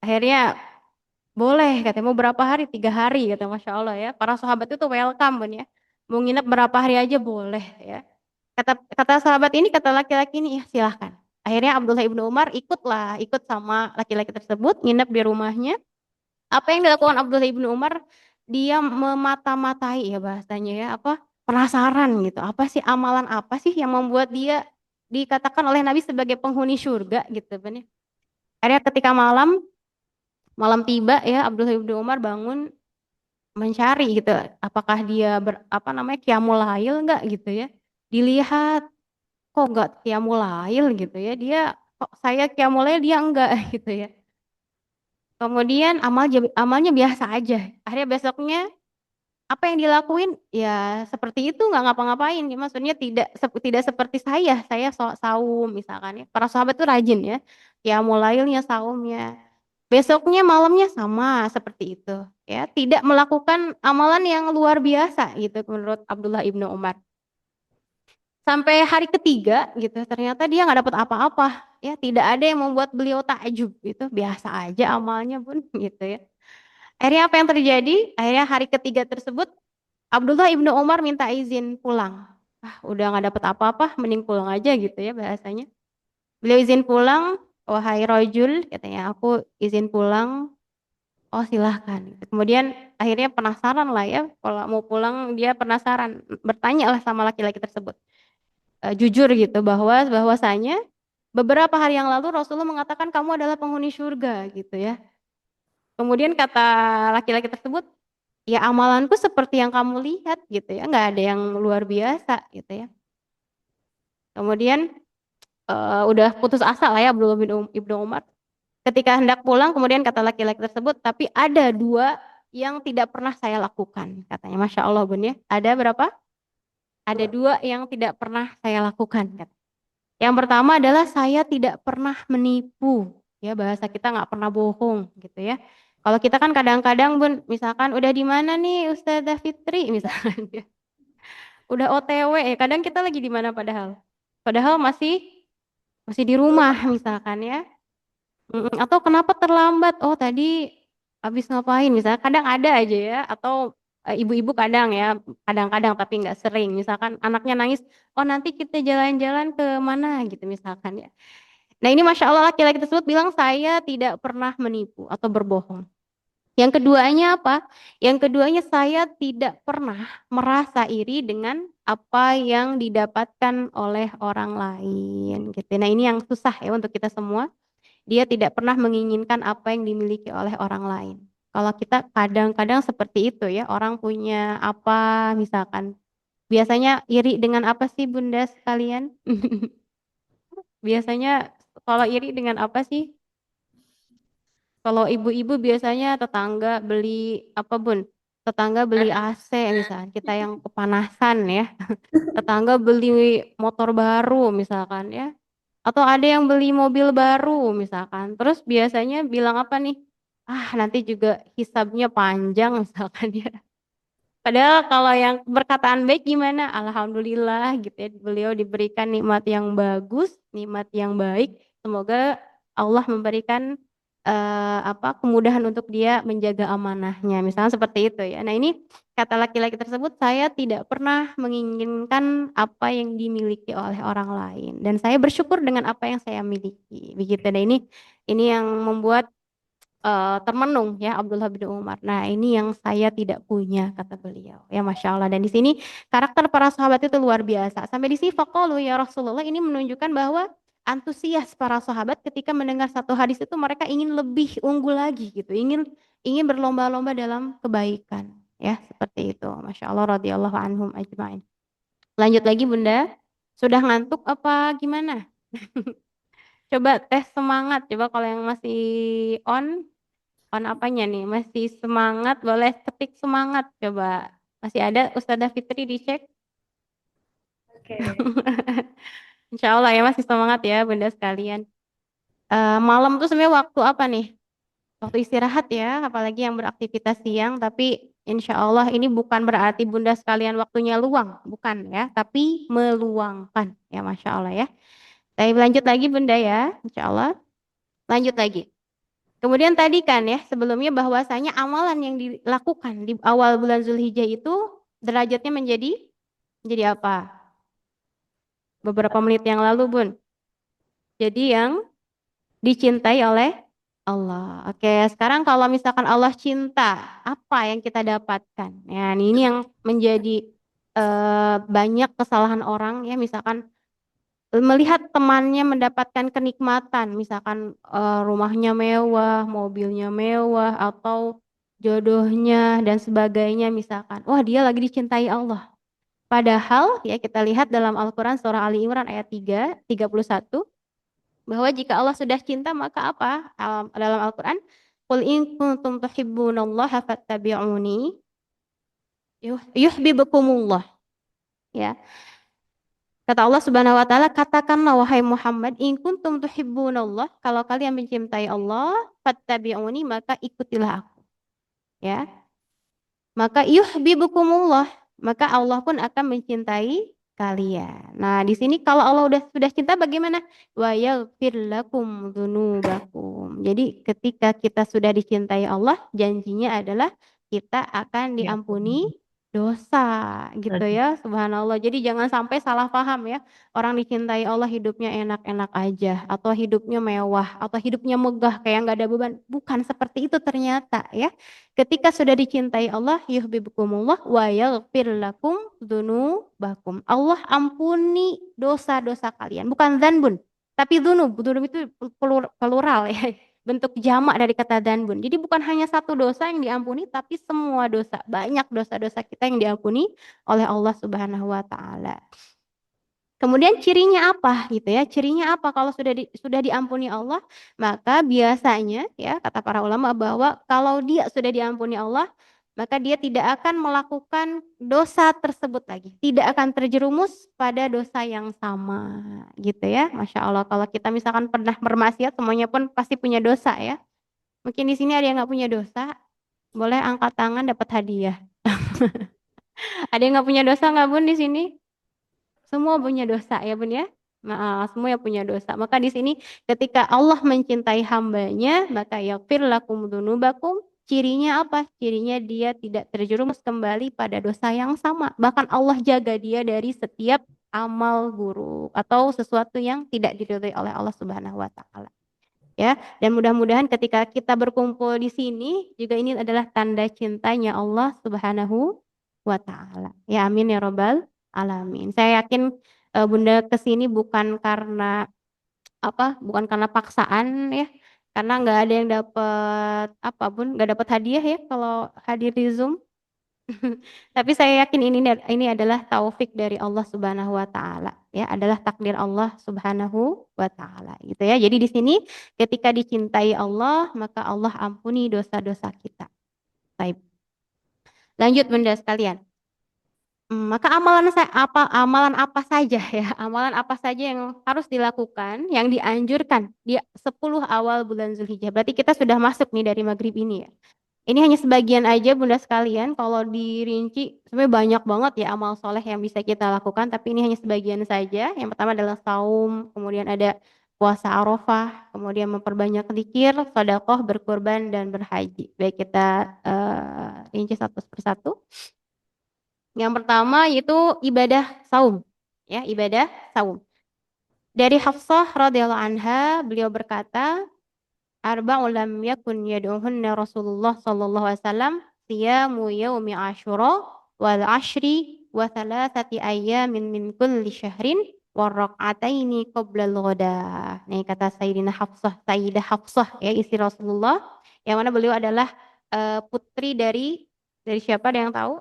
Akhirnya boleh katanya mau berapa hari? 3 hari kata Masya Allah ya. Para sahabat itu welcome Bun ya. Mau nginep berapa hari aja boleh ya. Kata sahabat ini, kata laki-laki ini ya silahkan. Akhirnya Abdullah ibnu Umar ikut sama laki-laki tersebut nginep di rumahnya. Apa yang dilakukan Abdullah ibnu Umar? Dia memata-matai ya bahasanya ya, apa penasaran gitu. Apa sih amalan apa sih yang membuat dia dikatakan oleh Nabi sebagai penghuni surga gitu Bun ya. Akhirnya ketika malam malam tiba ya Abdullah ibnu Umar bangun mencari gitu apakah dia apa namanya qiyamul lail enggak gitu ya, dilihat kok enggak qiyamul lail gitu ya, dia kok saya qiyamul lail dia enggak gitu ya, kemudian amalnya biasa aja. Akhirnya besoknya apa yang dilakuin ya seperti itu, nggak ngapa-ngapain ya, maksudnya tidak seperti saya saum misalkan ya, para sahabat tuh rajin ya, qiyamul lailnya, saumnya. Besoknya malamnya sama seperti itu ya, tidak melakukan amalan yang luar biasa gitu menurut Abdullah ibnu Umar. Sampai hari ketiga gitu, ternyata dia nggak dapat apa-apa ya, tidak ada yang membuat beliau takjub gitu, biasa aja amalnya Bun gitu ya. Akhirnya apa yang terjadi? Akhirnya hari ketiga tersebut Abdullah ibnu Umar minta izin pulang. Ah, udah nggak dapat apa-apa, mending pulang aja gitu ya bahasanya. Beliau izin pulang, wahai rojul, katanya aku izin pulang. Oh silahkan. Kemudian akhirnya penasaran lah ya, kalau mau pulang dia penasaran, bertanya lah sama laki-laki tersebut. Jujur gitu bahwasanya beberapa hari yang lalu Rasulullah mengatakan kamu adalah penghuni surga gitu ya. Kemudian kata laki-laki tersebut, ya amalanku seperti yang kamu lihat gitu ya, nggak ada yang luar biasa gitu ya. Kemudian udah putus asa lah ya Abdullah bin Ibnu Umar. Ketika hendak pulang, kemudian kata laki-laki tersebut, tapi ada 2 yang tidak pernah saya lakukan, katanya. Masya Allah Bun ya. Ada berapa? Ada 2 yang tidak pernah saya lakukan. Yang pertama adalah saya tidak pernah menipu. Ya bahasa kita nggak pernah bohong gitu ya. Kalau kita kan kadang-kadang Bun, misalkan udah di mana nih Ustazah Fitri misalkan ya. Udah OTW ya, kadang kita lagi di mana padahal. Padahal masih di rumah misalkan ya. Atau kenapa terlambat? Oh tadi habis ngapain? Misalnya kadang ada aja ya. Atau ibu-ibu kadang ya, kadang-kadang tapi nggak sering. Misalkan anaknya nangis, oh nanti kita jalan-jalan ke mana gitu misalkan ya. Nah ini Masya Allah laki-laki tersebut bilang saya tidak pernah menipu atau berbohong. Yang keduanya apa? Yang keduanya saya tidak pernah merasa iri dengan apa yang didapatkan oleh orang lain gitu. Nah ini yang susah ya untuk kita semua. Dia tidak pernah menginginkan apa yang dimiliki oleh orang lain. Kalau kita kadang-kadang seperti itu ya, orang punya apa misalkan. Biasanya iri dengan apa sih Bunda sekalian? Biasanya kalau iri dengan apa sih? Kalau ibu-ibu biasanya tetangga beli apa Bun? Tetangga beli AC misalkan, kita yang kepanasan ya. Tetangga beli motor baru misalkan ya. Atau ada yang beli mobil baru misalkan. Terus biasanya bilang apa nih? Ah, nanti juga hisabnya panjang misalkan ya. Padahal kalau yang perkataan baik gimana? Alhamdulillah gitu ya. Beliau diberikan nikmat yang bagus, nikmat yang baik. Semoga Allah memberikan kemudahan untuk dia menjaga amanahnya. Misalnya seperti itu ya. Nah, ini kata laki-laki tersebut, saya tidak pernah menginginkan apa yang dimiliki oleh orang lain dan saya bersyukur dengan apa yang saya miliki. Begitu. Dan ini yang membuat termenung ya Abdullah bin Umar. Nah, ini yang saya tidak punya kata beliau. Ya Masya Allah. Dan di sini karakter para sahabat itu luar biasa. Sampai di sini faqalu ya Rasulullah, ini menunjukkan bahwa antusias para sahabat ketika mendengar satu hadis itu mereka ingin lebih unggul lagi gitu. Ingin berlomba-lomba dalam kebaikan. Ya, seperti itu. Masya Allah radhiyallahu anhum ajma'in. Lanjut lagi Bunda. Sudah ngantuk apa gimana? Coba tes semangat. Coba kalau yang masih on apanya nih? Masih semangat, boleh ketik semangat coba. Masih ada Ustazah Fitri dicek? Oke. Insya Allah ya masih semangat ya Bunda sekalian. Malam tuh sebenarnya waktu apa nih? Waktu istirahat ya, apalagi yang beraktivitas siang. Tapi insya Allah ini bukan berarti Bunda sekalian waktunya luang, bukan ya. Tapi meluangkan ya Masya Allah ya. Saya lanjut lagi Bunda ya, insya Allah. Lanjut lagi. Kemudian tadi kan ya sebelumnya bahwasanya amalan yang dilakukan di awal bulan Zulhijjah itu derajatnya menjadi apa? Beberapa menit yang lalu Bun. Jadi yang dicintai oleh Allah. Oke, sekarang kalau misalkan Allah cinta, apa yang kita dapatkan? Ya, ini yang menjadi banyak kesalahan orang ya, misalkan melihat temannya mendapatkan kenikmatan, misalkan rumahnya mewah, mobilnya mewah, atau jodohnya dan sebagainya misalkan. Wah, dia lagi dicintai Allah. Padahal ya kita lihat dalam Al-Quran surah Ali Imran ayat 31 bahwa jika Allah sudah cinta maka apa? Dalam Al-Quran, Qul in kuntum tuhibbunallaha fattabi'uni yuhibbukumullah. Ya. Kata Allah Subhanahu wa taala, katakanlah wahai Muhammad, in kuntum tuhibbunallah, kalau kalian mencintai Allah, fattabi'uni, maka ikutilah aku. Ya. Maka yuhibbukumullah, maka Allah pun akan mencintai kalian. Nah, di sini kalau Allah sudah cinta bagaimana? Wa yaghfir lakum dzunubakum. Jadi ketika kita sudah dicintai Allah, janjinya adalah kita akan Ya, diampuni dosa gitu ya. Subhanallah. Jadi jangan sampai salah paham ya. Orang dicintai Allah hidupnya enak-enak aja atau hidupnya mewah atau hidupnya megah kayak nggak ada beban. Bukan seperti itu ternyata ya. Ketika sudah dicintai Allah, yuhibbukumullah wa yaghfir lakum dzunubakum. Allah ampuni dosa-dosa kalian. Bukan dzanbun, tapi dzunub. Dzunub itu plural ya. Bentuk jamak dari kata dzanbun. Jadi bukan hanya satu dosa yang diampuni, tapi semua dosa. Banyak dosa-dosa kita yang diampuni oleh Allah Subhanahu wa taala. Kemudian cirinya apa gitu ya? Cirinya apa kalau sudah diampuni Allah? Maka biasanya ya kata para ulama bahwa kalau dia sudah diampuni Allah, maka dia tidak akan melakukan dosa tersebut lagi. Tidak akan terjerumus pada dosa yang sama gitu ya. Masya Allah kalau kita misalkan pernah bermaksiat semuanya pun pasti punya dosa ya. Mungkin di sini ada yang nggak punya dosa, boleh angkat tangan dapat hadiah. Ada yang nggak punya dosa nggak Bun di sini? Semua punya dosa ya Bun ya. Nah, semua yang punya dosa. Maka di sini ketika Allah mencintai hambanya, maka yaghfir lakum dzunubakum. Cirinya apa? Cirinya dia tidak terjerumus kembali pada dosa yang sama. Bahkan Allah jaga dia dari setiap amal buruk atau sesuatu yang tidak diridhoi oleh Allah Subhanahu wa taala. Ya, dan mudah-mudahan ketika kita berkumpul di sini juga ini adalah tanda cintanya Allah Subhanahu wa taala. Ya amin ya robbal alamin. Saya yakin Bunda kesini bukan karena bukan karena paksaan ya. Karena nggak ada yang dapat nggak dapat hadiah ya kalau hadir di Zoom. Tapi saya yakin ini adalah taufik dari Allah Subhanahu wa taala ya, adalah takdir Allah Subhanahu wa taala gitu ya. Jadi di sini ketika dicintai Allah, maka Allah ampuni dosa-dosa kita. Baik. Lanjut Bunda sekalian. Maka amalan apa saja ya, amalan apa saja yang harus dilakukan, yang dianjurkan di 10 awal bulan Zulhijjah. Berarti kita sudah masuk nih dari maghrib ini ya. Ini hanya sebagian aja Bunda sekalian, kalau dirinci sebenarnya banyak banget ya amal soleh yang bisa kita lakukan, tapi ini hanya sebagian saja. Yang pertama adalah saum, kemudian ada puasa Arafah, kemudian memperbanyak zikir, sedekah, berkurban dan berhaji. Baik kita rinci satu persatu. Yang pertama yaitu ibadah saum. Ya, ibadah saum. Dari Hafsah radhiyallahu anha, beliau berkata, arba'un lam yakun yad'uhunna Rasulullah sallallahu alaihi wasallam, siyamu yaumi Asyura wal ashri wa thalathati ayyamin min kulli syahrin wa rak'ataini qabla al-ghada. Nih kata Sayyidah Hafsah ya, istri Rasulullah, yang mana beliau adalah putri dari siapa, ada yang tahu?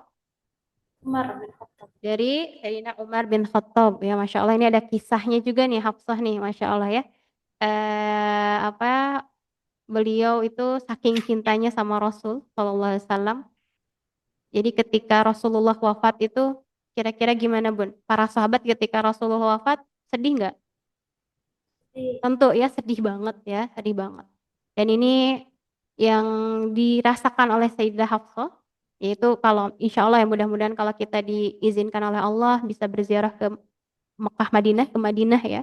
Umar bin Khattab. Dari Sayyidina Umar bin Khattab ya, Masya Allah, ini ada kisahnya juga nih Hafsah nih, Masya Allah ya. Apa, beliau itu saking cintanya sama Rasul Sallallahu Alaihi Wasallam. Jadi ketika Rasulullah wafat itu kira-kira gimana Bun? Para sahabat ketika Rasulullah wafat sedih nggak? Tentu ya, sedih banget ya, sedih banget. Dan ini yang dirasakan oleh Sayyidah Hafsah, yaitu kalau insya Allah ya, mudah-mudahan kalau kita diizinkan oleh Allah bisa berziarah ke Mekah Madinah, ke Madinah ya.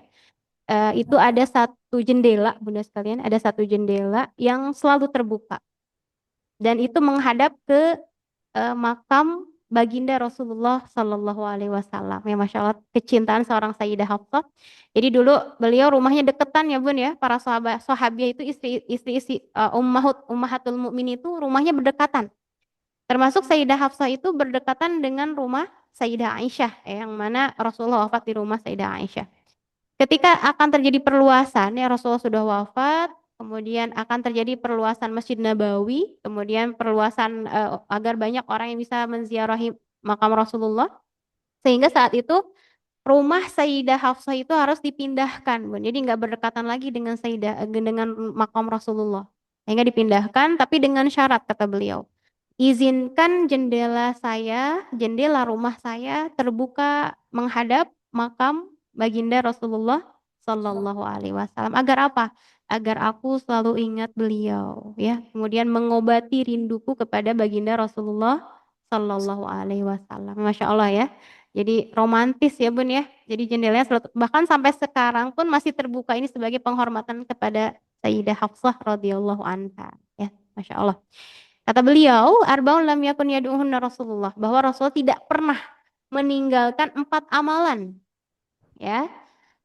Itu ada satu jendela Bunda sekalian, ada satu jendela yang selalu terbuka. Dan itu menghadap ke makam baginda Rasulullah Sallallahu Alaihi Wasallam. Ya, Masya Allah, kecintaan seorang Sayyidah Hafsah. Jadi dulu beliau rumahnya deketan ya Bun ya. Para sahabiah itu istri ummahatul mukmin itu rumahnya berdekatan. Termasuk Sayyidah Hafsah itu berdekatan dengan rumah Sayyidah Aisyah, yang mana Rasulullah wafat di rumah Sayyidah Aisyah. Ketika akan terjadi perluasan, ya Rasulullah sudah wafat, kemudian akan terjadi perluasan Masjid Nabawi, kemudian perluasan agar banyak orang yang bisa menziarahi makam Rasulullah, sehingga saat itu rumah Sayyidah Hafsah itu harus dipindahkan, Bun. Jadi nggak berdekatan lagi dengan makam Rasulullah. Sehingga dipindahkan, tapi dengan syarat kata beliau, izinkan jendela rumah saya terbuka menghadap makam baginda Rasulullah Sallallahu Alaihi Wasallam. Agar apa? Agar aku selalu ingat beliau, ya. Kemudian mengobati rinduku kepada baginda Rasulullah Sallallahu Alaihi Wasallam. Masya Allah ya. Jadi romantis ya Bun ya. Jadi jendelanya selalu, bahkan sampai sekarang pun masih terbuka, ini sebagai penghormatan kepada Sayyidah Hafsah radhiyallahu anha. Ya, Masya Allah. Kata beliau, arba'un lam yakun yad'uhunna Rasulullah, bahwa Rasul tidak pernah meninggalkan 4 amalan. Ya.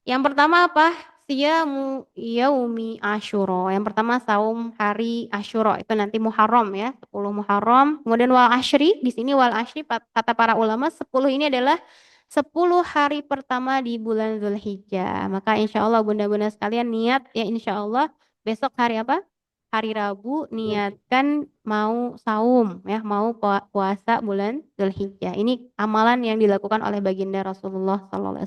Yang pertama apa? Siyamu yaumi Asyura. Yang pertama saum hari Asyura, itu nanti Muharram ya, 10 Muharram. Kemudian wal ashri, di sini wal ashri kata para ulama 10 ini adalah 10 hari pertama di bulan Zulhijjah. Maka insya Allah bunda-bunda sekalian niat ya, insya Allah besok hari apa? Hari Rabu niatkan mau saum ya, mau puasa bulan Zulhijjah. Ini amalan yang dilakukan oleh baginda Rasulullah SAW.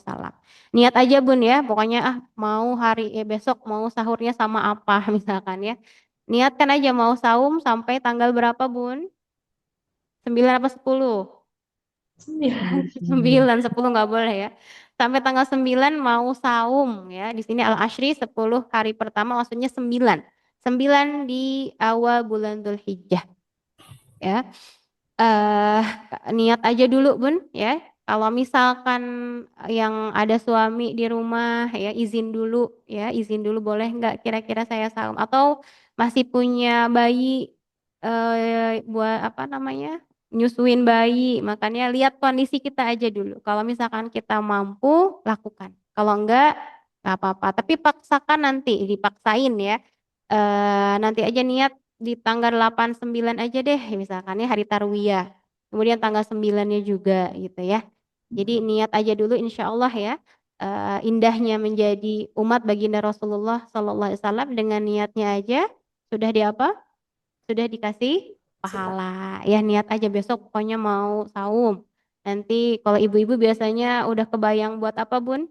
Niat aja Bun ya, pokoknya mau besok mau sahurnya sama apa misalkan ya. Niatkan aja mau saum sampai tanggal berapa Bun? 9 apa 10? 9, 10 nggak boleh ya. Sampai tanggal 9 mau saum ya. Di sini al-ashri 10 hari pertama, maksudnya 9. 9 di awal bulan Dzulhijjah. Ya. Niat aja dulu Bun ya. Kalau misalkan yang ada suami di rumah ya, izin dulu ya, izin dulu boleh nggak kira-kira saya saum, atau masih punya bayi buat apa namanya, nyusuin bayi, makanya lihat kondisi kita aja dulu. Kalau misalkan kita mampu lakukan, kalau enggak nggak apa-apa, tapi dipaksain ya. Nanti aja niat di tanggal 8 9 aja deh misalkan ya, hari Tarwiyah. Kemudian tanggal 9-nya juga gitu ya. Jadi niat aja dulu insya Allah ya. Indahnya menjadi umat baginda Rasulullah Sallallahu Alaihi Wasallam, dengan niatnya aja sudah di apa? Sudah dikasih pahala. Ya niat aja besok pokoknya mau saum. Nanti kalau ibu-ibu biasanya udah kebayang buat apa Bun?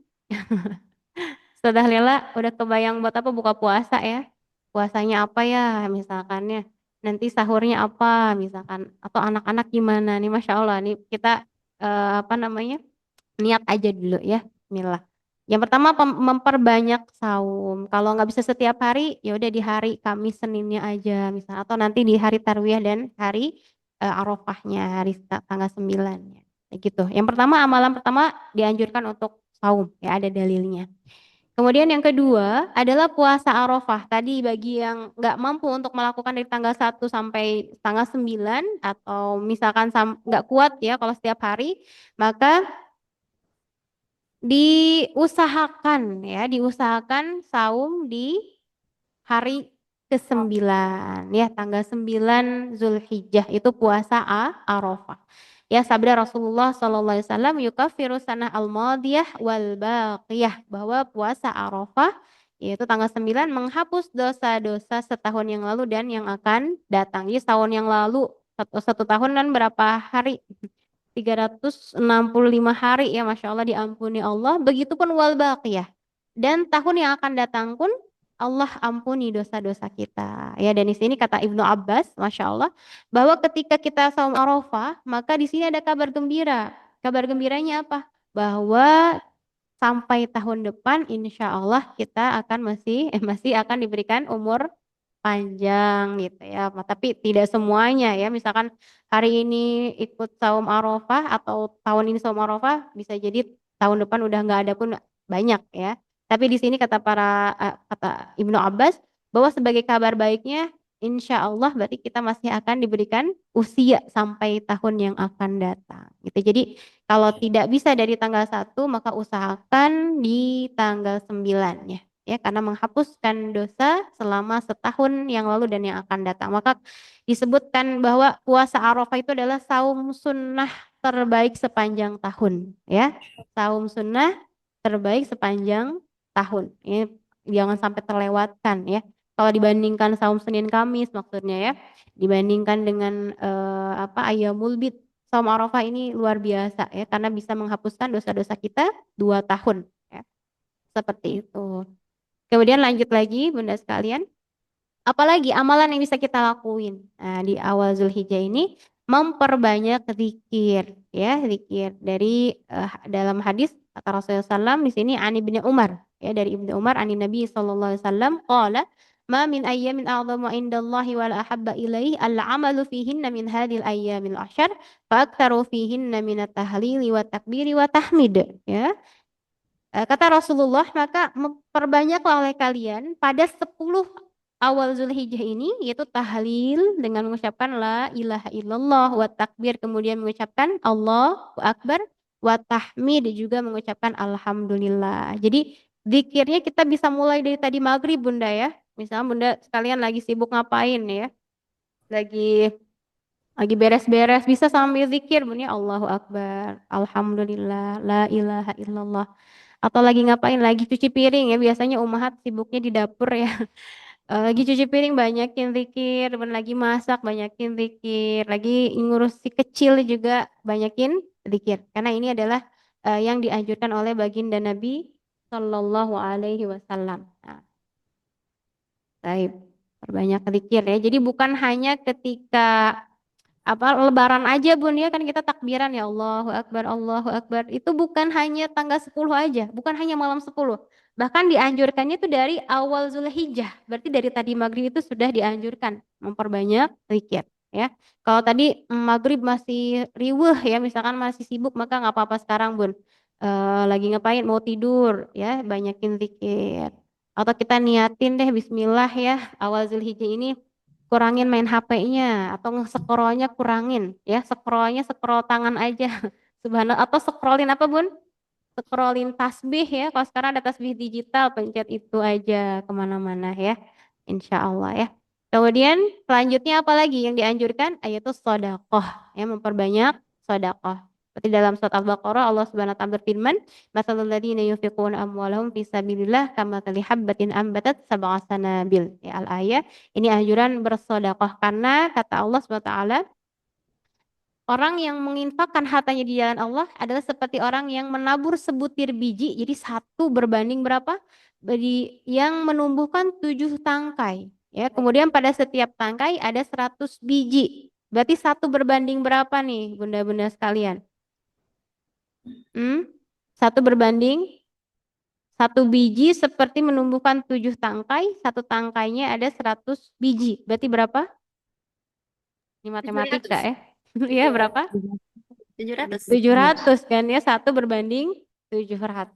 Sudah Lela udah kebayang buat apa buka puasa ya? Puasanya apa ya misalkannya? Nanti sahurnya apa misalkan? Atau anak-anak gimana nih? Masya Allah nih kita apa namanya? Niat aja dulu ya. Bismillah. Yang pertama memperbanyak saum. Kalau nggak bisa setiap hari, ya udah di hari Kamis Seninnya aja misalnya, atau nanti di hari Tarwiyah dan hari Arafahnya, hari tanggal 9 ya. Kayak gitu. Yang pertama, amalan pertama dianjurkan untuk saum, ya ada dalilnya. Kemudian yang kedua adalah puasa Arafah. Tadi bagi yang nggak mampu untuk melakukan dari tanggal 1 sampai tanggal 9 atau misalkan nggak kuat ya kalau setiap hari, maka diusahakan saum di hari ke-9 ya, tanggal 9 Zulhijjah itu puasa Arafah. Ya, sabda Rasulullah sallallahu alaihi wasallam yukaffiru sanah al-madiyah wal baqiyah, bahwa puasa Arafah yaitu tanggal 9 menghapus dosa-dosa setahun yang lalu dan yang akan datang. Jadi setahun yang lalu, satu tahun kan berapa hari? 365 hari ya, Masya Allah, diampuni Allah. Begitupun wal baqiyah. Dan tahun yang akan datang pun Allah ampuni dosa-dosa kita. Ya, dan di sini kata Ibnu Abbas, Masya Allah, bahwa ketika kita saum Arafah, maka di sini ada kabar gembira. Kabar gembiranya apa? Bahwa sampai tahun depan, insya Allah kita akan masih akan diberikan umur panjang gitu ya. Tapi tidak semuanya ya. Misalkan hari ini ikut saum Arafah atau tahun ini saum Arafah, bisa jadi tahun depan udah nggak ada pun banyak ya. Tapi di sini kata Ibnu Abbas bahwa sebagai kabar baiknya, insya Allah berarti kita masih akan diberikan usia sampai tahun yang akan datang. Gitu. Jadi kalau tidak bisa dari tanggal 1, maka usahakan di tanggal 9 ya, karena menghapuskan dosa selama setahun yang lalu dan yang akan datang. Maka disebutkan bahwa puasa Arafah itu adalah saum sunnah terbaik sepanjang tahun ya. Saum sunnah terbaik sepanjang tahun. Ini jangan sampai terlewatkan ya. Kalau dibandingkan saum Senin Kamis maksudnya ya, dibandingkan dengan Ayyamul Bid, saum Arafah ini luar biasa ya, karena bisa menghapuskan dosa-dosa kita 2 tahun ya. Seperti itu. Kemudian lanjut lagi Bunda sekalian, apalagi amalan yang bisa kita lakuin. Nah, di awal Zulhijjah ini memperbanyak zikir ya, zikir dari dalam hadis kata Rasulullah SAW di sini Ani bin Umar ya, dari Ibnu Umar ani Nabi sallallahu alaihi wasallam qala ma min ayyamin a'zamu indallahi wa la ahabba ilaihi al-'amalu fihinna min hadhil ayyamil 'ashar fa aktsaru fihinna min at-tahlili wa takbiri wa tahmid ya. Kata Rasulullah, maka perbanyaklah oleh kalian pada 10 awal Zulhijjah ini, yaitu tahlil dengan mengucapkan la ilaha illallah, wa takbir kemudian mengucapkan Allahu Akbar, wa tahmid juga mengucapkan alhamdulillah. Jadi zikirnya kita bisa mulai dari tadi maghrib Bunda ya. Misalnya Bunda sekalian lagi sibuk ngapain ya, lagi beres-beres, bisa sambil zikir Bunda, Allahu Akbar, alhamdulillah, la ilaha illallah. Atau lagi ngapain? Lagi cuci piring ya. Biasanya umahat sibuknya di dapur ya. Lagi cuci piring banyakin zikir, dan lagi masak banyakin zikir, lagi ngurus si kecil juga banyakin zikir. Karena ini adalah yang dianjurkan oleh baginda Nabi Shallallahu Alaihi Wasallam. Nah, baik, perbanyak zikir ya. Jadi bukan hanya ketika lebaran aja Bun ya, kan kita takbiran ya Allahu Akbar. Itu bukan hanya tanggal 10 aja, bukan hanya malam 10. Bahkan dianjurkannya itu dari awal Zulhijjah. Berarti dari tadi maghrib itu sudah dianjurkan memperbanyak zikir ya. Kalau tadi maghrib masih riweuh ya, misalkan masih sibuk, maka nggak apa-apa sekarang Bun. Lagi ngapain, mau tidur ya, banyakin zikir. Atau kita niatin deh bismillah ya, awal Zulhijjah ini kurangin main HP-nya atau nge-scroll-nya kurangin ya, scroll-nya scroll tangan aja. Subhanallah, atau scrollin apa Bun? Scrollin tasbih ya. Kalau sekarang ada tasbih digital, pencet itu aja kemana-mana ya. Insya Allah ya. Kemudian selanjutnya apa lagi yang dianjurkan? Yaitu sodakoh ya, memperbanyak sodakoh. Seperti dalam surat Al-Baqarah Allah Subhanahu wa taala berfirman, "Matsalul ladzina yunfiquna amwalahum fi sabilillah kamathali habbatin ambatat sab'a sanabil." Ya, al-ayat. Ini anjuran bersodakoh karena kata Allah Subhanahu wa taala, orang yang menginfakkan hartanya di jalan Allah adalah seperti orang yang menabur sebutir biji. Jadi 1 berbanding berapa? Yang menumbuhkan 7 tangkai. Ya, kemudian pada setiap tangkai ada 100 biji. Berarti 1 berbanding berapa nih Bunda-bunda sekalian? Satu berbanding satu biji seperti menumbuhkan 7 tangkai, satu tangkainya ada 100 biji. Berarti berapa? Ini matematika 700. ya. Iya berapa? 700. 700 kan ya, satu berbanding 700.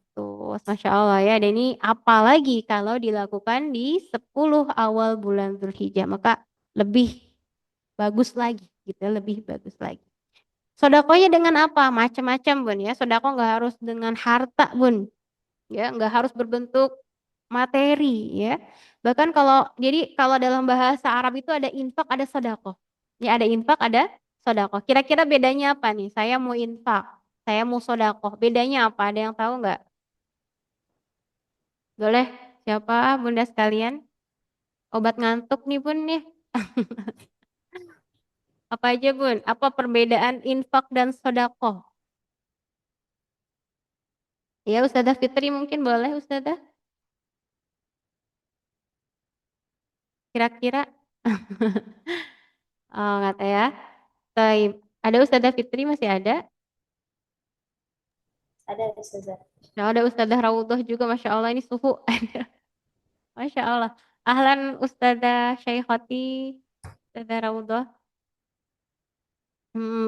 Masya Allah ya. Dan ini apalagi kalau dilakukan di 10 awal bulan Dzulhijjah, maka lebih bagus lagi gitu ya, lebih bagus lagi. Sodakohnya dengan apa? Macam-macam Bun ya. Sodakoh nggak harus dengan harta Bun. Ya, nggak harus berbentuk materi ya. Bahkan kalau dalam bahasa Arab itu ada infak, ada sodakoh. Ya, ada infak, ada sodakoh. Kira-kira bedanya apa nih? Saya mau infak, saya mau sodakoh. Bedanya apa? Ada yang tahu nggak? Boleh? Siapa Bunda sekalian? Obat ngantuk nih Bun nih. Apa aja Bun? Apa perbedaan infak dan sodakoh? Ya Ustazah Fitri mungkin boleh Ustazah? Kira-kira? Oh nggak tahu ya. Taib. Ada Ustazah Fitri masih ada? Ada Ustazah. Nah, ada Ustazah Raudhah juga, Masya Allah ini suhu. Masya Allah. Ahlan Ustazah Syaikhati, Ustazah Raudhah.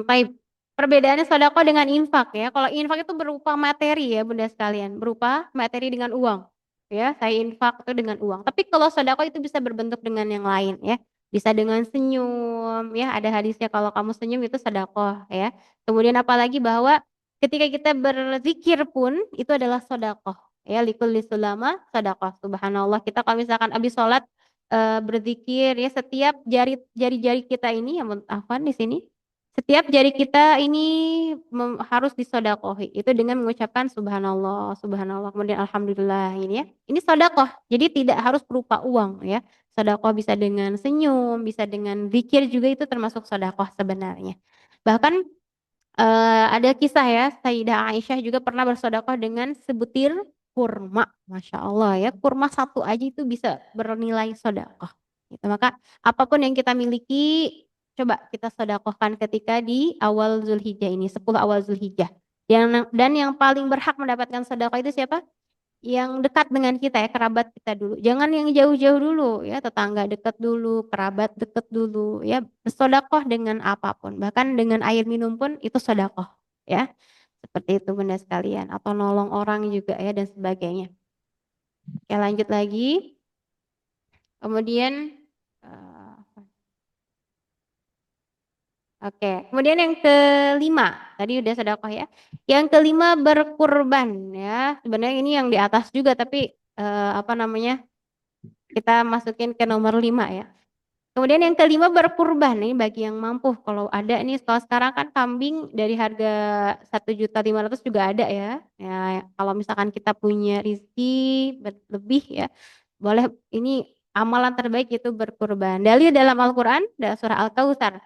Baik. Perbedaannya sodako dengan infak ya. Kalau infak itu berupa materi ya Bunda sekalian. Berupa materi dengan uang. Ya, saya infak itu dengan uang. Tapi kalau sodako itu bisa berbentuk dengan yang lain ya. Bisa dengan senyum ya. Ada hadisnya kalau kamu senyum itu sodako ya. Kemudian apalagi bahwa ketika kita berzikir pun itu adalah sodako. Ya, likulli sulama sodako. Subhanallah. Kita kalau misalkan habis sholat berzikir ya setiap jari-jari kita ini ya afwan di sini setiap jari kita ini harus disodakohi. Itu dengan mengucapkan subhanallah, subhanallah, kemudian alhamdulillah ini ya. Ini sodakoh. Jadi tidak harus berupa uang ya. Sodakoh bisa dengan senyum, bisa dengan zikir juga itu termasuk sodakoh sebenarnya. Bahkan ada kisah ya, Sayyidah Aisyah juga pernah bersodakoh dengan sebutir kurma. Masya Allah ya, kurma satu aja itu bisa bernilai sodakoh. Gitu. Maka apapun yang kita miliki, coba kita sodakohkan ketika di awal Zulhijjah ini, 10 awal Zulhijjah. Dan yang paling berhak mendapatkan sodakoh itu siapa? Yang dekat dengan kita ya, kerabat kita dulu. Jangan yang jauh-jauh dulu ya, tetangga dekat dulu, kerabat dekat dulu ya. Bersodakoh dengan apapun, bahkan dengan air minum pun itu sodakoh ya. Seperti itu Bunda sekalian, atau nolong orang juga ya dan sebagainya. Oke, lanjut lagi. Kemudian eh, kemudian yang kelima, tadi udah sedekah ya. Yang kelima berkurban ya. Sebenarnya ini yang di atas juga tapi apa namanya? Kita masukin ke nomor 5 ya. Kemudian yang kelima berkurban nih bagi yang mampu. Kalau ada nih kalau sekarang kan kambing dari harga 1.500.000 juga ada ya. Ya kalau misalkan kita punya rezeki lebih ya, boleh ini amalan terbaik itu berkurban. Dalil dalam Al-Qur'an dari surah Al-Kautsar.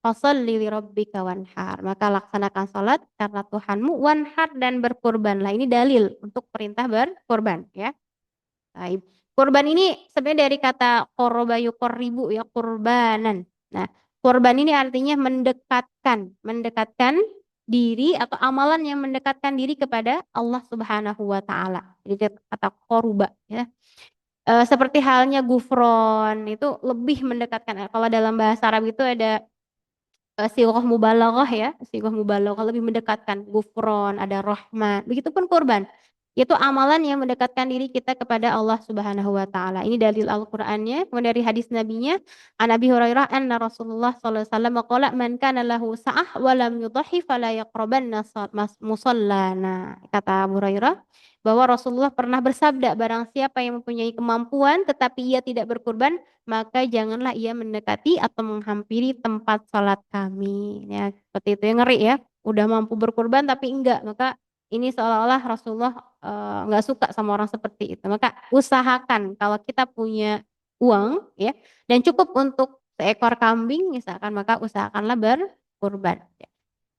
Fasholli li rabbika wanhar. Maka laksanakan salat karena Tuhanmu wanhar dan berkurbanlah. Ini dalil untuk perintah berkurban ya. Baik. Kurban ini sebenarnya dari kata qoroba yuqorribu ya kurbanan. Nah, kurban ini artinya mendekatkan diri atau amalan yang mendekatkan diri kepada Allah Subhanahu wa taala. Jadi kata koruba ya. Seperti halnya gufron itu lebih mendekatkan. Kalau dalam bahasa Arab itu ada sighah mubalaghah ya, sighah mubalaghah lebih mendekatkan gufron, ada rahmat, begitupun kurban. Itu amalan yang mendekatkan diri kita kepada Allah Subhanahu wa taala. Ini dalil Al-Qur'annya, kemudian dari hadis nabinya, An Abi Hurairah anna Rasulullah sallallahu alaihi wasallam qala man kana lahu sa'ah wa lam yudhi fala yaqrabanna musallana. Kata Abu Hurairah bahwa Rasulullah pernah bersabda barang siapa yang mempunyai kemampuan tetapi ia tidak berkurban maka janganlah ia mendekati atau menghampiri tempat sholat kami. Ya, seperti itu yang ngeri ya. Udah mampu berkurban tapi enggak, maka ini seolah-olah Rasulullah enggak suka sama orang seperti itu. Maka usahakan kalau kita punya uang ya dan cukup untuk seekor kambing misalkan maka usahakanlah berkurban. Ya.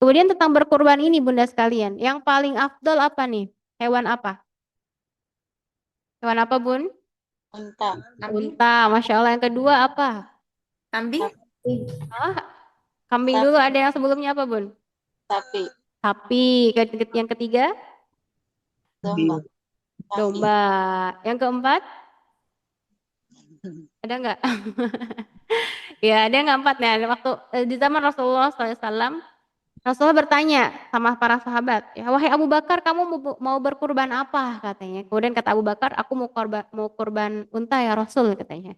Kemudian tentang berkurban ini Bunda sekalian, yang paling afdol apa nih? Hewan apa? Hewan apa Bun? Unta. Kambing. Unta, Masya Allah. Yang kedua apa? Kambing. Ah, kambing dulu ada yang sebelumnya apa Bun? Sapi. Sapi. Yang ketiga, Domba. Sapi. domba. Yang keempat, ada nggak? Ya, ada nggak empat nih? Waktu di zaman Rasulullah SAW, Rasulullah bertanya sama para sahabat, ya, wahai Abu Bakar, kamu mau berkurban apa? Katanya. Kemudian kata Abu Bakar, aku mau kurban unta ya Rasul, katanya.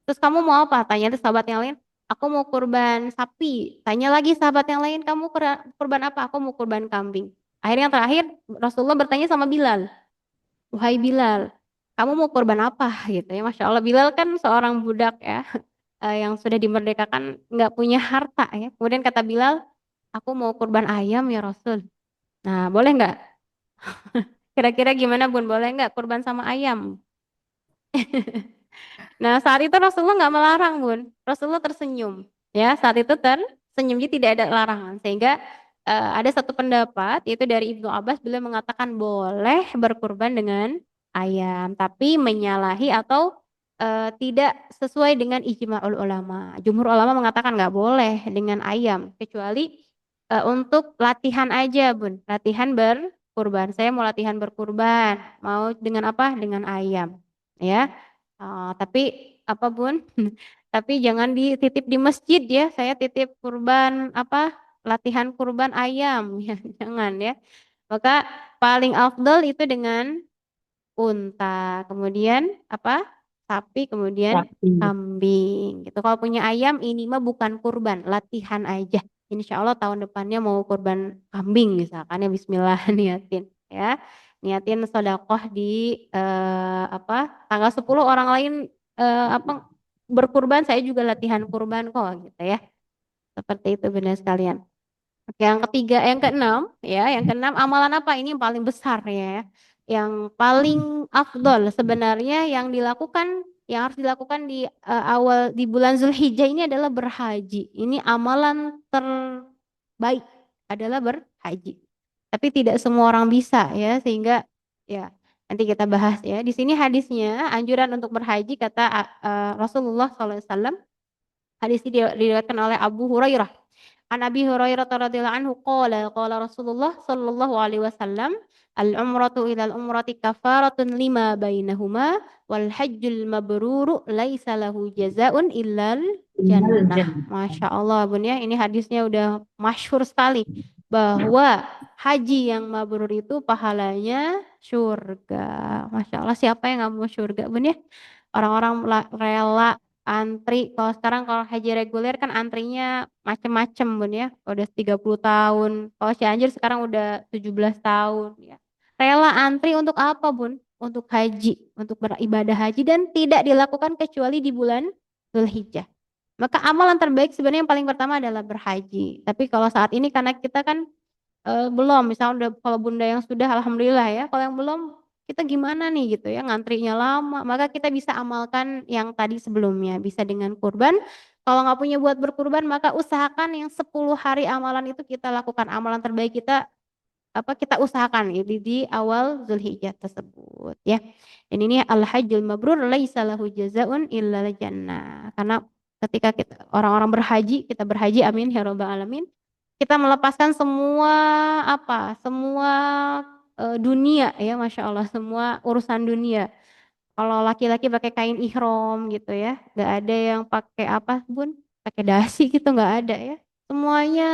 Terus kamu mau apa? Tanya tuh sahabat yang lain. Aku mau kurban sapi. Tanya lagi sahabat yang lain, kamu kurban apa? Aku mau kurban kambing. Akhirnya yang terakhir Rasulullah bertanya sama Bilal. Wahai Bilal, kamu mau kurban apa? Gitu ya. Masya Allah, Bilal kan seorang budak ya, yang sudah dimerdekakan, nggak punya harta ya. Kemudian kata Bilal, aku mau kurban ayam ya Rasul. Nah, boleh nggak? Kira-kira gimana Bun? Boleh nggak kurban sama ayam? Nah, saat itu Rasulullah nggak melarang, Bun. Rasulullah tersenyum. Ya, saat itu tersenyum, jadi tidak ada larangan. Sehingga ada satu pendapat, yaitu dari Ibnu Abbas, beliau mengatakan boleh berkurban dengan ayam, tapi menyalahi atau tidak sesuai dengan ijma'ul ulama. Jumhur ulama mengatakan nggak boleh dengan ayam, kecuali untuk latihan aja, Bun. Latihan berkurban. Saya mau latihan berkurban, mau dengan apa? Dengan ayam. Ya. Tapi apa Bun? Tapi jangan dititip di masjid ya. Saya titip kurban apa? Latihan kurban ayam ya, jangan ya. Maka paling afdol itu dengan unta, kemudian apa? Sapi, kemudian Sapi. kambing. Gitu. Kalau punya ayam ini mah bukan kurban, latihan aja. Insya Allah tahun depannya mau kurban kambing misalkan ya Bismillah niatin ya. Niatin sodakoh di apa tanggal 10 orang lain apa berkurban, saya juga latihan kurban kok gitu ya. Seperti itu benar sekalian. Oke, yang ketiga, yang keenam, ya, yang keenam amalan apa ini yang paling besar ya, yang paling afdol sebenarnya yang dilakukan, yang harus dilakukan di awal di bulan Zulhijjah ini adalah berhaji. Ini amalan terbaik adalah berhaji. Tapi tidak semua orang bisa ya, sehingga ya nanti kita bahas ya. Di sini hadisnya anjuran untuk berhaji kata Rasulullah SAW. Hadis ini diriwayatkan oleh Abu Hurairah. An Abi Hurairah radhiyallahu anhu qala Rasulullah sallallahu alaihi wasallam al-umratu ila al-umrati kafaratun lima bainahuma wal hajjul mabruru laisa lahu jazaa'un illal jannah. Masya Allah Bun ya, ini hadisnya udah masyhur sekali bahwa haji yang mabrur itu pahalanya surga. Masya Allah, siapa yang nggak mau surga Bun ya? Orang-orang rela antri. Kalau haji reguler kan antrinya macem-macem Bun ya. Udah 30 tahun. Kalau Cianjur sekarang udah 17 tahun ya. Rela antri untuk apa Bun? Untuk haji, untuk beribadah haji, dan tidak dilakukan kecuali di bulan Zulhijjah. Maka amalan terbaik sebenarnya yang paling pertama adalah berhaji. Tapi kalau saat ini karena kita kan belum, misalnya udah, kalau bunda yang sudah alhamdulillah ya, kalau yang belum kita gimana nih gitu ya, ngantrinya lama, maka kita bisa amalkan yang tadi sebelumnya, bisa dengan kurban. Kalau nggak punya buat berkurban, maka usahakan yang 10 hari amalan itu kita lakukan, amalan terbaik kita apa kita usahakan ya, di awal Zulhijjah tersebut ya. Dan ini al-hajjul mabrur laisa lahu jazaun illal jannah. Karena ketika kita orang-orang berhaji, kita berhaji amin ya rabbal alamin, kita melepaskan semua apa? Semua dunia ya, Masya Allah, semua urusan dunia. Kalau laki-laki pakai kain ihram gitu ya, nggak ada yang pakai apa Bun? Pakai dasi gitu nggak ada ya. Semuanya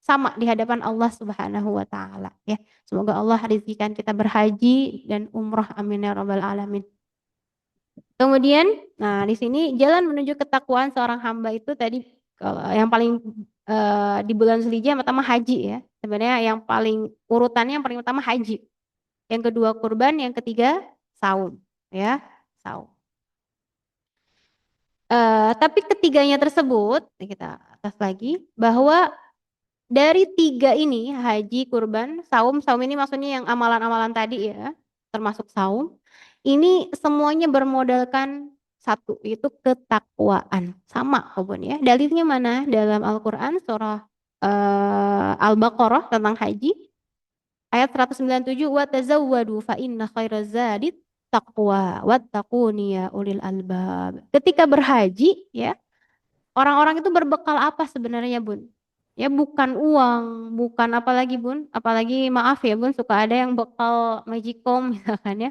sama di hadapan Allah Subhanahu wa taala ya. Semoga Allah rezekikan kita berhaji dan umrah amin ya rabbal alamin. Kemudian, nah di sini jalan menuju ketakwaan seorang hamba itu tadi, kalau yang paling di bulan Zulhijjah yang pertama haji ya. Sebenarnya yang paling urutannya yang paling utama haji. Yang kedua kurban, yang ketiga saum ya, saum. Tapi ketiganya tersebut kita atas lagi bahwa dari tiga ini haji, kurban, saum, saum ini maksudnya yang amalan-amalan tadi ya, termasuk saum. Ini semuanya bermodalkan satu, yaitu ketakwaan. Sama Obon ya. Dalilnya mana? Dalam Al-Qur'an surah Al-Baqarah tentang haji ayat 197, wa tazawwadu fa inna khairaz zadit taqwa wattaquni ya ulil albab. Ketika berhaji ya, orang-orang itu berbekal apa sebenarnya, Bun? Ya bukan uang, bukan apalagi Bun, apalagi maaf ya Bun, suka ada yang bekal magicom misalkan ya.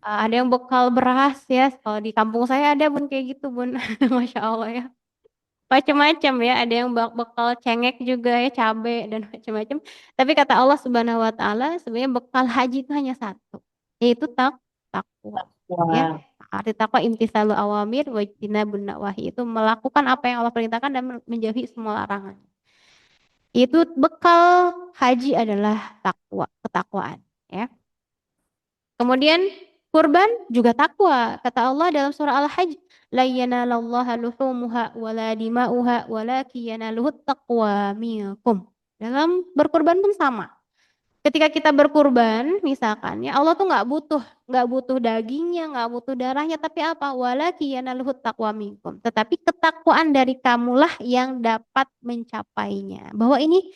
Ada yang bekal beras ya. Kalau di kampung saya ada Bun kayak gitu Bun. Masya Allah ya. Macam-macam ya, ada yang bekal cengek juga ya, cabe dan macam-macam. Tapi kata Allah Subhanahu wa taala sebenarnya bekal haji itu hanya satu, yaitu takwa. Ya. Wah, Arti takwa imtisalul awamir wa ijtinabun nawahi, itu melakukan apa yang Allah perintahkan dan menjauhi semua larangan. Itu bekal haji adalah takwa, ketakwaan, ya. Kemudian kurban juga takwa. Kata Allah dalam surah Al-Hajj, la yanalallaha luhumuha wala dima'uha walakin yanaluhut taqwa minkum. Dalam berkurban pun sama. Ketika kita berkurban, misalkan ya Allah tuh nggak butuh dagingnya, nggak butuh darahnya, tapi apa? Walakin yanaluhut taqwa minkum. Tetapi ketakwaan dari kamulah yang dapat mencapainya. Bahwa ini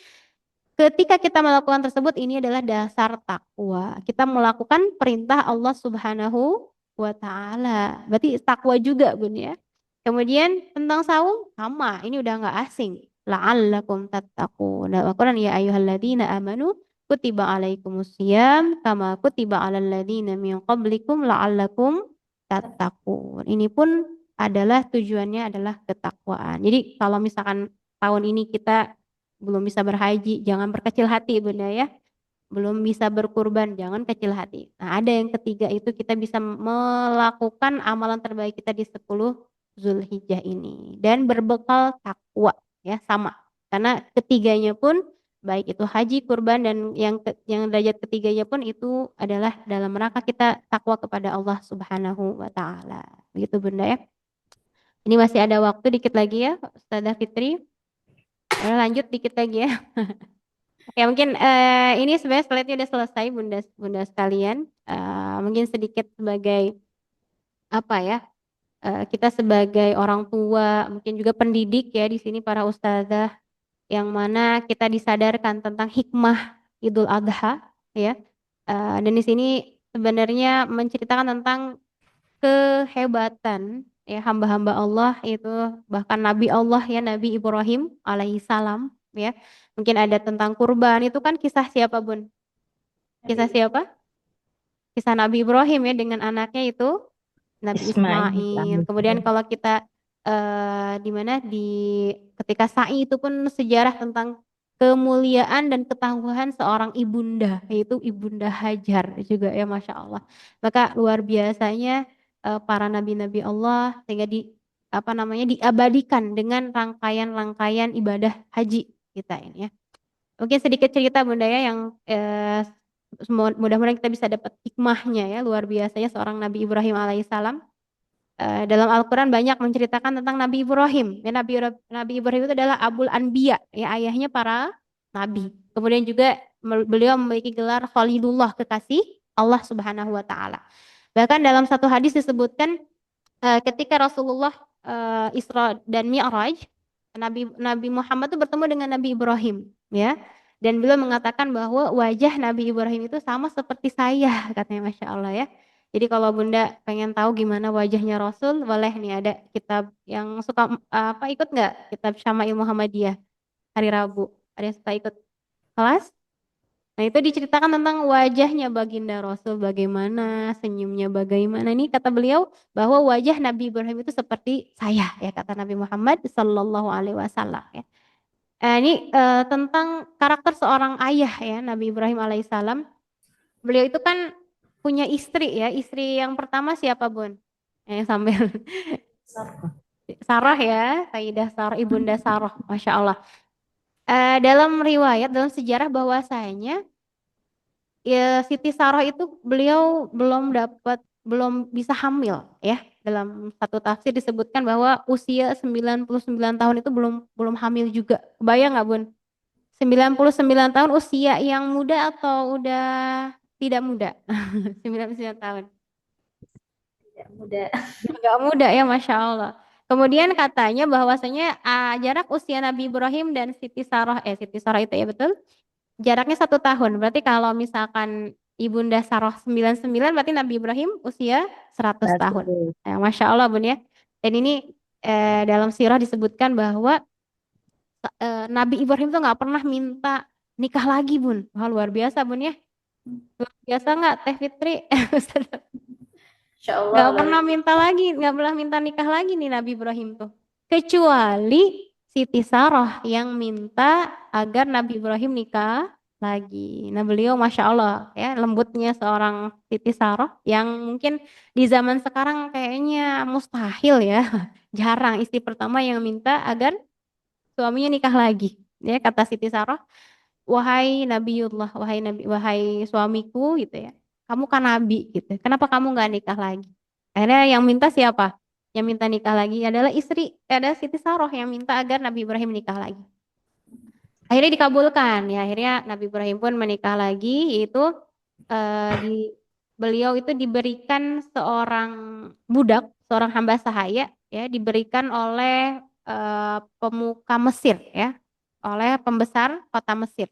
ketika kita melakukan tersebut, ini adalah dasar takwa. Kita melakukan perintah Allah Subhanahu wa taala. Berarti takwa juga, Bun ya. Kemudian tentang saum sama, ini udah nggak asing. La'allakum tattaqun. Dalam Al-Qur'an, ya ayyuhalladzina amanu kutiba alaikumusiyam kama kutiba alal ladzina min qablikum la'allakum tattaqun. Ini pun adalah tujuannya adalah ketakwaan. Jadi kalau misalkan tahun ini kita belum bisa berhaji, jangan berkecil hati Bunda ya. Belum bisa berkurban, jangan kecil hati. Nah, ada yang ketiga itu kita bisa melakukan amalan terbaik kita di 10 Zulhijjah ini dan berbekal takwa ya sama. Karena ketiganya pun baik itu haji, kurban dan yang derajat ketiganya pun itu adalah dalam rangka kita takwa kepada Allah Subhanahu wa taala. Begitu Bunda ya. Ini masih ada waktu dikit lagi ya, Ustazah Fitri. Lanjut dikit lagi ya. Oke, mungkin ini sebenarnya slide-nya udah selesai Bunda Bunda sekalian. Mungkin sedikit sebagai apa ya? Kita sebagai orang tua, mungkin juga pendidik ya di sini para ustazah yang mana kita disadarkan tentang hikmah Idul Adha ya. Dan di sini sebenarnya menceritakan tentang kehebatan ya hamba-hamba Allah itu, bahkan Nabi Allah ya, Nabi Ibrahim alaihissalam ya. Mungkin ada tentang kurban, itu kan kisah siapa Bun? Kisah siapa? Kisah Nabi Ibrahim ya dengan anaknya itu Nabi Ismail. Ismail. Kemudian kalau kita di mana di ketika sa'i itu pun sejarah tentang kemuliaan dan ketangguhan seorang ibunda, yaitu Ibunda Hajar juga ya, Masya Allah. Maka luar biasanya para nabi-nabi Allah sehingga apa namanya diabadikan dengan rangkaian-rangkaian ibadah haji kita ini ya. Mungkin sedikit cerita Bunda ya yang mudah-mudahan kita bisa dapat hikmahnya ya, luar biasanya seorang Nabi Ibrahim alaihissalam. Dalam Al-Quran banyak menceritakan tentang Nabi Ibrahim. Ya, Nabi Ibrahim itu adalah Abul Anbiya, ya, ayahnya para nabi. Kemudian juga beliau memiliki gelar Khalilullah, kekasih Allah Subhanahu wa taala. Bahkan dalam satu hadis disebutkan ketika Rasulullah Isra dan Mi'raj, Nabi Muhammad itu bertemu dengan Nabi Ibrahim, ya. Dan beliau mengatakan bahwa wajah Nabi Ibrahim itu sama seperti saya, katanya, Masya Allah ya. Jadi kalau Bunda pengen tahu gimana wajahnya Rasul, boleh nih ada kitab yang suka apa, ikut nggak kitab Syama'il Muhammadiyah hari Rabu? Ada yang suka ikut kelas? Nah itu diceritakan tentang wajahnya baginda Rasul, bagaimana senyumnya, bagaimana. Ini kata beliau bahwa wajah Nabi Ibrahim itu seperti saya, ya kata Nabi Muhammad Sallallahu Alaihi Wasallam. Ya. Ini tentang karakter seorang ayah ya, Nabi Ibrahim alaihissalam. Beliau itu kan punya istri ya, istri yang pertama siapa Bun? Yang sambil Sarah ya, Sayyidah Sarah, Ibunda Sarah, Masya Allah. Dalam riwayat, dalam sejarah bahwasanya ya Siti Sarah itu beliau belum bisa hamil ya. Dalam satu tafsir disebutkan bahwa usia 99 tahun itu belum hamil juga. Kebayang nggak Bun? 99 tahun usia yang muda atau udah tidak muda? 99 tahun. Tidak mudah. Agak muda ya, Masya Allah. Kemudian katanya bahwasanya jarak usia Nabi Ibrahim dan Siti Sarah itu ya betul? Jaraknya 1 tahun. Berarti kalau misalkan Ibunda Sarah 99, berarti Nabi Ibrahim usia 100 tahun. Masya Allah Bun ya. Dan ini dalam sirah disebutkan bahwa Nabi Ibrahim tuh nggak pernah minta nikah lagi, Bun. Wah, luar biasa, Bun ya. Luar biasa nggak, Teh Fitri? Insya Allah Nggak luar pernah minta lagi, nggak pernah minta nikah lagi nih Nabi Ibrahim tuh. Kecuali Siti Sarah yang minta agar Nabi Ibrahim nikah lagi. Nah beliau Masya Allah ya lembutnya seorang Siti Sarah yang mungkin di zaman sekarang kayaknya mustahil ya. Jarang istri pertama yang minta agar suaminya nikah lagi. Ya kata Siti Sarah, wahai Nabiullah, wahai suamiku gitu ya. Kamu kan nabi gitu. Kenapa kamu nggak nikah lagi? Akhirnya yang minta siapa? Yang minta nikah lagi adalah istri, ada Siti Saroh yang minta agar Nabi Ibrahim nikah lagi. Akhirnya dikabulkan ya. Akhirnya Nabi Ibrahim pun menikah lagi, yaitu di beliau itu diberikan seorang budak, seorang hamba sahaya ya, diberikan oleh pemuka Mesir ya, oleh pembesar kota Mesir.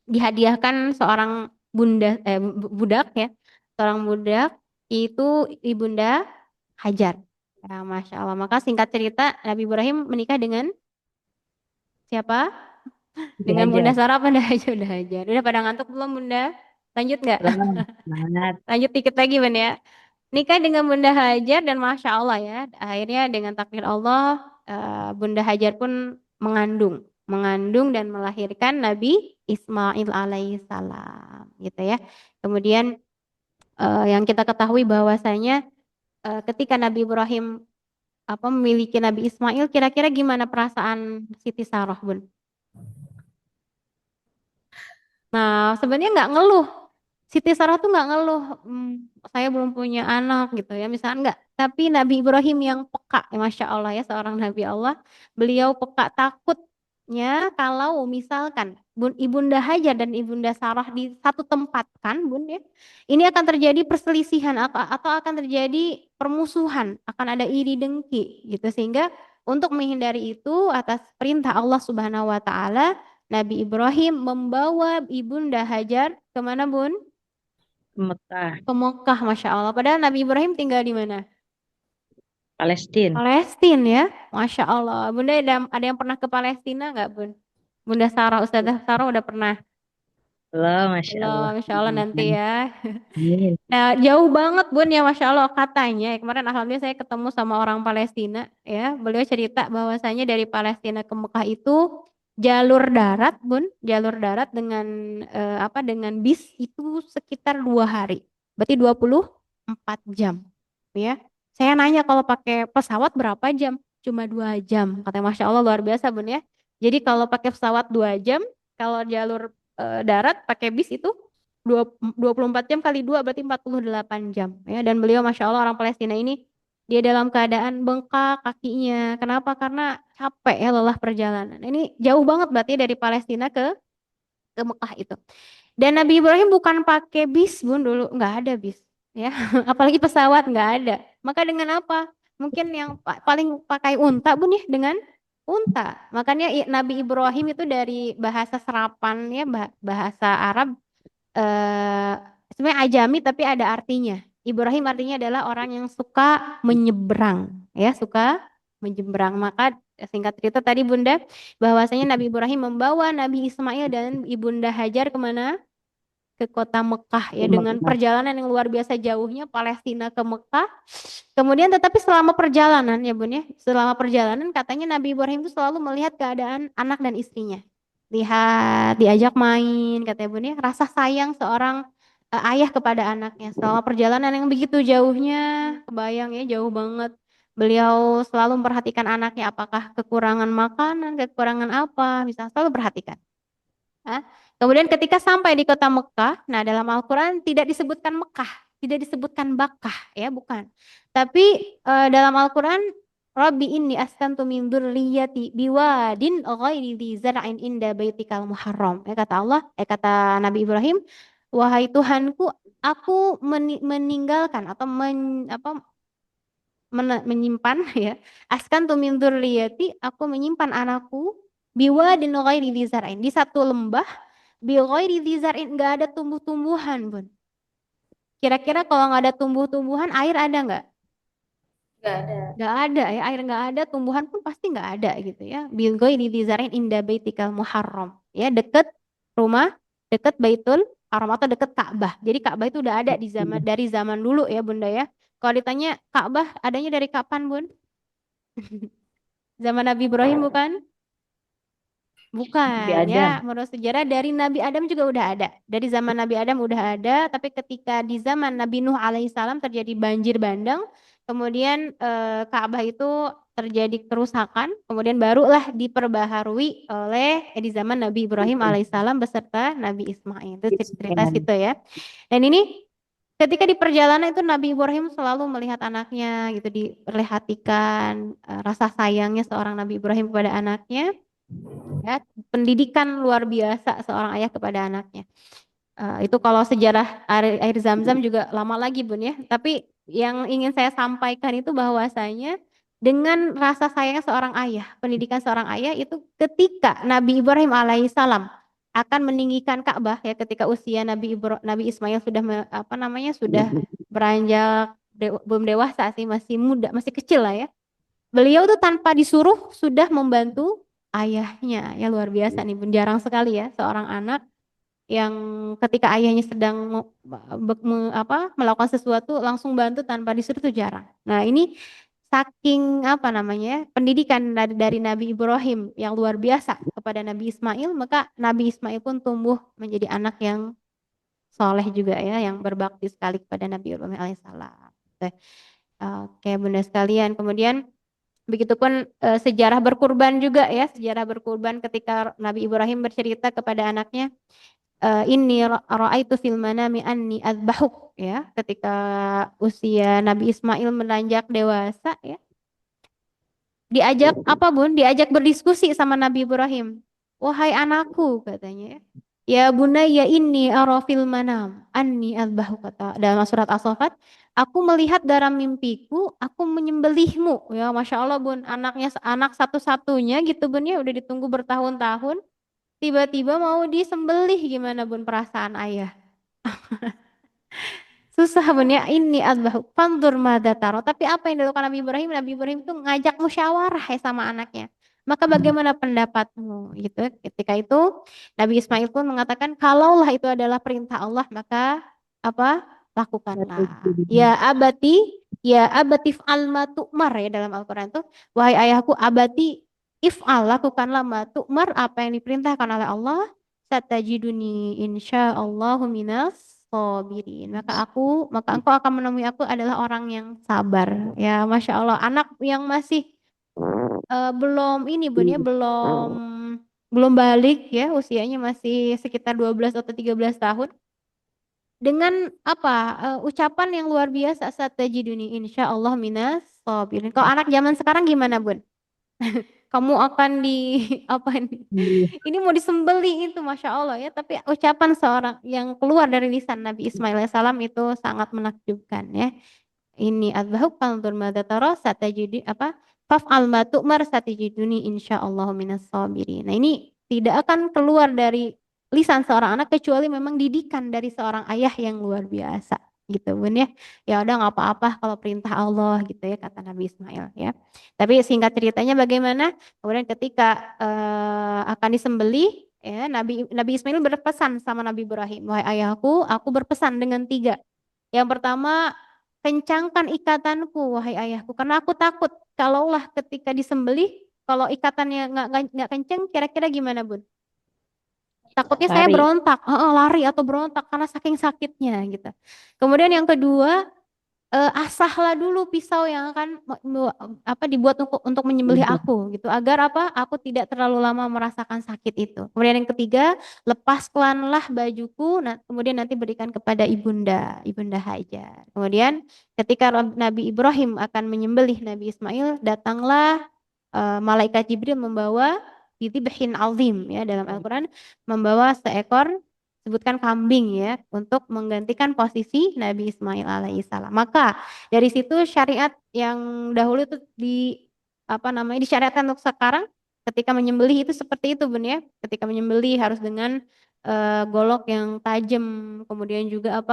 Dihadiahkan seorang budak ya, seorang budak itu ibunda Hajar. Ya, Masya Allah. Maka singkat cerita Nabi Ibrahim menikah dengan siapa? Udah Dengan aja. Bunda Sarah apa udah aja udah Hajar. Udah pada ngantuk belum Bunda? Lanjut nggak? Belum. Semangat. Lanjut dikit lagi Bunda ya. Nikah dengan Bunda Hajar dan Masya Allah ya. Akhirnya dengan takdir Allah Bunda Hajar pun mengandung dan melahirkan Nabi Ismail alaihissalam gitu ya. Kemudian yang kita ketahui bahwasanya ketika Nabi Ibrahim memiliki Nabi Ismail, kira-kira gimana perasaan Siti Sarah, Bun? Nah, sebenarnya nggak ngeluh. Siti Sarah tuh nggak ngeluh, saya belum punya anak gitu ya, misalnya nggak. Tapi Nabi Ibrahim yang peka, ya, Masya Allah ya, seorang Nabi Allah, beliau peka takutnya kalau misalkan Ibunda Hajar dan Ibunda Sarah di satu tempat kan, Bun ya, ini akan terjadi perselisihan atau akan terjadi permusuhan, akan ada iri dengki gitu, sehingga untuk menghindari itu atas perintah Allah Subhanahu Wa Taala Nabi Ibrahim membawa Ibunda Hajar kemana Bun? Ke Mekah, Ke Mekah, Masya Allah. Padahal Nabi Ibrahim tinggal di mana? Palestina. Palestina ya, Masya Allah. Bunda ada yang pernah ke Palestina nggak Bun? Bunda Sarah, Ustazah Sarah udah pernah. Allah, Masya Allah. Belum, Masya Allah nanti ya. Amin. Nah, jauh banget Bun ya Masya Allah katanya. Kemarin alhamdulillah saya ketemu sama orang Palestina ya. Beliau cerita bahwasanya dari Palestina ke Mekah itu jalur darat Bun, jalur darat dengan dengan bis itu sekitar 2 hari. Berarti 24 jam. Ya. Saya nanya kalau pakai pesawat berapa jam? Cuma 2 jam. Katanya Masya Allah luar biasa Bun ya. Jadi kalau pakai pesawat 2 jam, kalau jalur darat pakai bis itu 24 jam kali 2 berarti 48 jam ya. Dan beliau Masya Allah orang Palestina ini dia dalam keadaan bengkak kakinya. Kenapa? Karena capek ya lelah perjalanan. Ini jauh banget berarti dari Palestina ke Mekah itu. Dan Nabi Ibrahim bukan pakai bis Bun dulu, nggak ada bis ya. Apalagi pesawat nggak ada. Maka dengan apa? Mungkin yang paling pakai unta Bun ya, dengan unta. Makanya Nabi Ibrahim itu dari bahasa serapan ya, bahasa Arab eh sebenarnya ajami tapi ada artinya. Ibrahim artinya adalah orang yang suka menyeberang, ya, suka menyeberang. Maka singkat cerita tadi Bunda, bahwasanya Nabi Ibrahim membawa Nabi Ismail dan Ibunda Hajar kemana? Ke kota Mekah ya Ke dengan Mekah. perjalanan yang luar biasa jauhnya Palestina ke Mekah. Kemudian tetapi selama perjalanan ya Bun ya, selama perjalanan katanya Nabi Ibrahim itu selalu melihat keadaan anak dan istrinya. Lihat, diajak main katanya Bun ya, rasa sayang seorang ayah kepada anaknya. Selama perjalanan yang begitu jauhnya, kebayang ya jauh banget. Beliau selalu memperhatikan anaknya apakah kekurangan makanan, kekurangan apa, bisa selalu perhatikan. Nah, kemudian ketika sampai di kota Mekah, nah dalam Al-Quran tidak disebutkan Mekah, tidak disebutkan Bakkah, ya bukan. Tapi dalam Al-Quran, Rabbi inni askantu min dzurriyyati biwadin ghairi dzi zar'in inda baitikal muharram. Ya kata Allah, kata Nabi Ibrahim, wahai Tuhanku, aku meninggalkan atau menyimpan ya, askantu min dzurriyyati, aku menyimpan anakku biwadin ghairi dzi zar'in, di satu lembah Bighairi dzar'in, nggak ada tumbuh-tumbuhan, Bun. Kira-kira kalau nggak ada tumbuh-tumbuhan, air ada nggak? Nggak ada. Nggak ada ya, air nggak ada, tumbuhan pun pasti nggak ada gitu ya. Bil ghairi dzi zar'in inda baitikal muharram. Ya, deket rumah, deket Baitul Haram atau deket Ka'bah. Jadi Ka'bah itu udah ada di zaman dari zaman dulu ya Bunda ya. Kalau ditanya Ka'bah adanya dari kapan Bun? Zaman Nabi Ibrahim bukan? Nabi Bukan Adam. ya, menurut sejarah dari Nabi Adam juga udah ada. Dari zaman Nabi Adam udah ada, tapi ketika di zaman Nabi Nuh alaihissalam terjadi banjir bandang, kemudian Ka'bah itu terjadi kerusakan, kemudian barulah diperbaharui oleh di zaman Nabi Ibrahim alaihissalam beserta Nabi Ismail. Itu cerita Islam. situ ya. Dan ini ketika di perjalanan itu Nabi Ibrahim selalu melihat anaknya gitu, diperhatikan rasa sayangnya seorang Nabi Ibrahim kepada anaknya. Ya, pendidikan luar biasa seorang ayah kepada anaknya. Itu kalau sejarah air Zam-Zam juga lama lagi Bun ya. Tapi yang ingin saya sampaikan itu bahwasanya dengan rasa sayangnya seorang ayah, pendidikan seorang ayah itu ketika Nabi Ibrahim alaihissalam akan meninggikan Ka'bah ya, ketika usia Nabi Ismail sudah apa namanya, sudah beranjak belum dewasa sih, masih muda, masih kecil lah ya. Beliau tuh tanpa disuruh sudah membantu ayahnya. Ya luar biasa nih, Bun. Jarang sekali ya seorang anak yang ketika ayahnya sedang melakukan sesuatu langsung bantu tanpa disuruh, tuh jarang. Nah, ini saking apa namanya, pendidikan dari Nabi Ibrahim yang luar biasa kepada Nabi Ismail, maka Nabi Ismail pun tumbuh menjadi anak yang soleh juga ya, yang berbakti sekali kepada Nabi Ibrahim alaihissalam. Oke, Bunda sekalian. Kemudian begitupun sejarah berkurban juga ya, sejarah berkurban ketika Nabi Ibrahim bercerita kepada anaknya, inni ra'aitu fil manami anni adzbahuk ya, ketika usia Nabi Ismail menanjak dewasa ya. Diajak apa Bun? Diajak berdiskusi sama Nabi Ibrahim. Wahai anakku katanya ya. Ya bunayya inni ara fil manam anni adzbahu, kata dalam surat As-Saffat, aku melihat dalam mimpiku aku menyembelihmu. Ya Masya Allah Bun, anaknya anak satu-satunya gitu Bun ya, udah ditunggu bertahun-tahun, tiba-tiba mau disembelih, gimana Bun perasaan ayah? Susah Bun ya, ini adzbahu fandur madza taro. Tapi apa yang dilakukan Nabi Ibrahim? Nabi Ibrahim itu ngajak musyawarah ya sama anaknya. Maka bagaimana pendapatmu gitu. Ketika itu Nabi Ismail pun mengatakan kalaulah itu adalah perintah Allah maka apa? Lakukanlah. Ya abati fa'al ma tu'mar ya, dalam Al-Qur'an itu wahai ayahku abati if'al, lakukanlah ma tu'mar, apa yang diperintahkan oleh Allah, satajiduni insyaallahu minas sabirin. Maka engkau akan menemui aku adalah orang yang sabar. Ya, Masya Allah. Anak yang masih belum ini Bun ya, belum balik ya, usianya masih sekitar 12 atau 13 tahun. Dengan apa? Ucapan yang luar biasa, satajiduni insyaallah minas sabirin. Kalau anak zaman sekarang gimana Bun? Kamu akan di apa ini? Ini mau disembeli itu Masya Allah ya. Tapi ucapan seorang yang keluar dari lisan Nabi Ismail alaihissalam itu sangat menakjubkan ya. Ini adzbahu fanzur madza tara satajidi apa? Faf'al ma tu'mar satajiduni insyaallah minas sabirin. Nah, ini tidak akan keluar dari lisan seorang anak kecuali memang didikan dari seorang ayah yang luar biasa gitu Bun ya. Ya udah nggak apa-apa kalau perintah Allah gitu ya, kata Nabi Ismail ya. Tapi singkat ceritanya bagaimana? Kemudian ketika akan disembelih ya, Nabi Ismail berpesan sama Nabi Ibrahim, wahai ayahku, aku berpesan dengan tiga. Yang pertama, kencangkan ikatanku wahai ayahku, karena aku takut kalaulah ketika disembelih, kalau ikatannya nggak kenceng, kira-kira gimana Bun? Takutnya saya Lari. berontak, lari atau berontak karena saking sakitnya gitu. Kemudian yang kedua, asahlah dulu pisau yang akan dibuat untuk menyembelih aku gitu, agar apa, aku tidak terlalu lama merasakan sakit itu. Kemudian yang ketiga, lepaskanlah bajuku, kemudian nanti berikan kepada ibunda Hajar. Kemudian ketika Nabi Ibrahim akan menyembelih Nabi Ismail, datanglah malaikat Jibril membawa bidhibhin azim ya, dalam Al-Quran membawa seekor, sebutkan kambing ya, untuk menggantikan posisi Nabi Ismail alaihissalam. Maka dari situ syariat yang dahulu itu disyariatkan untuk sekarang, ketika menyembelih itu seperti itu Bun ya. Ketika menyembelih harus dengan golok yang tajam, kemudian juga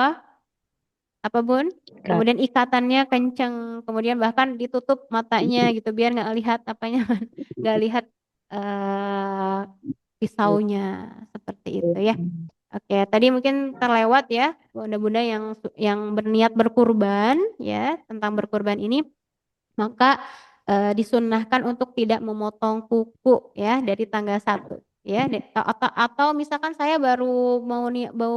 apa Bun? Kemudian ikatannya kenceng, kemudian bahkan ditutup matanya gitu biar nggak lihat apanya, nggak lihat eh, pisaunya seperti itu ya. Oke, tadi mungkin terlewat ya bunda-bunda yang berniat berkurban ya tentang berkurban ini, maka disunnahkan untuk tidak memotong kuku ya dari tanggal 1 ya atau misalkan saya baru mau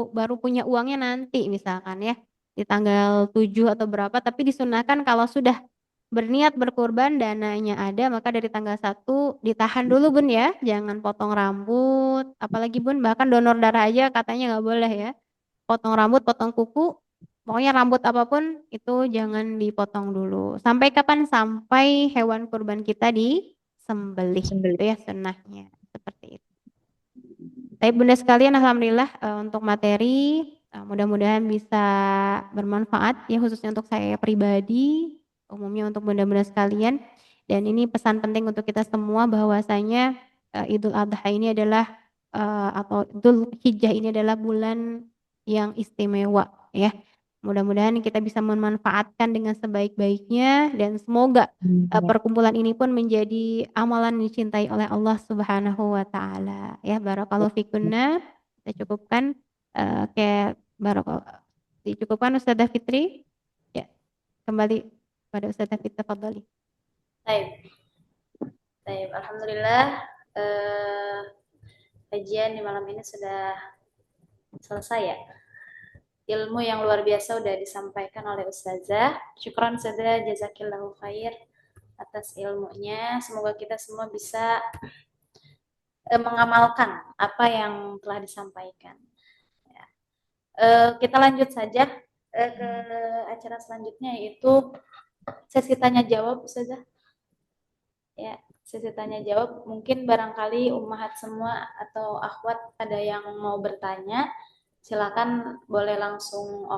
baru punya uangnya nanti misalkan ya di tanggal 7 atau berapa, tapi disunnahkan kalau sudah berniat berkurban dananya ada maka dari tanggal 1 ditahan dulu Bun ya, jangan potong rambut apalagi Bun, bahkan donor darah aja katanya nggak boleh ya, potong rambut potong kuku, pokoknya rambut apapun itu jangan dipotong dulu. Sampai kapan? Sampai hewan kurban kita disembelih. Itu ya sunnahnya. Seperti itu. Tapi bunda sekalian alhamdulillah untuk materi mudah-mudahan bisa bermanfaat ya khususnya untuk saya pribadi, umumnya untuk bunda-bunda sekalian. Dan ini pesan penting untuk kita semua bahwasanya Idul Adha ini adalah atau Idul Hijjah ini adalah bulan yang istimewa ya. Mudah-mudahan kita bisa memanfaatkan dengan sebaik-baiknya dan semoga perkumpulan ini pun menjadi amalan yang dicintai oleh Allah Subhanahu wa taala. Ya, barakallahu fikunna. Kita cukupkan kayak barakallahu. Dicukupkan Ustazah Fitri. Ya, kembali pada Ustazah Fitri tafadhali. Baik. Baik, alhamdulillah kajian di malam ini sudah selesai ya. Ilmu yang luar biasa udah disampaikan oleh Ustazah. Syukran Ustazah, jazakillahu khair atas ilmunya. Semoga kita semua bisa mengamalkan apa yang telah disampaikan. Ya. Kita lanjut saja ke acara selanjutnya yaitu sesi tanya jawab Ustazah. Ya, sesi tanya jawab. Mungkin barangkali ummahat semua atau akhwat ada yang mau bertanya. Silakan boleh langsung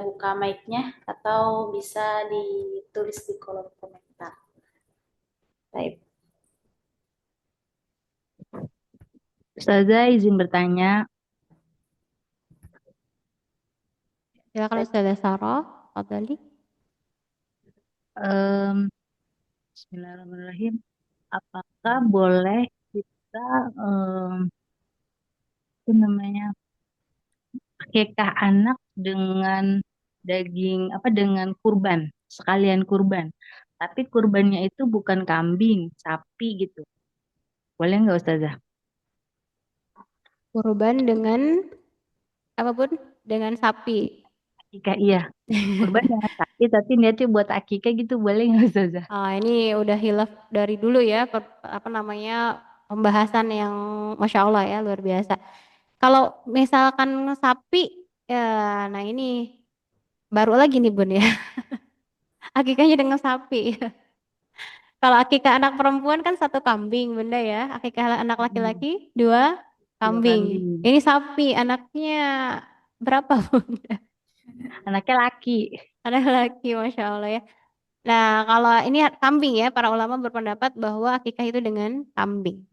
buka mic-nya atau bisa ditulis di kolom komentar. Baik. Ustazah izin bertanya. Silakan Ustazah Sarah, tafadhali. Bismillahirrahmanirrahim. Apakah boleh kita apa namanya akikah anak dengan daging dengan kurban sekalian kurban, tapi kurbannya itu bukan kambing, sapi gitu, boleh nggak Ustazah? Kurban dengan apapun dengan sapi. Akikah iya, kurban dengan sapi tapi niatnya buat akikah gitu, boleh nggak Ustazah? Ini udah hilaf dari dulu ya pembahasan yang Masya Allah ya luar biasa. Kalau misalkan sapi ya, nah ini baru lagi nih Bun ya. Akikahnya dengan sapi. Kalau akikah anak perempuan kan 1 kambing Bunda ya. Akikah anak laki-laki 2 Dua kambing. kambing. Ini sapi anaknya berapa Bunda? Anaknya laki. Anak laki Masya Allah ya. Nah kalau ini kambing ya, para ulama berpendapat bahwa akikah itu dengan kambing.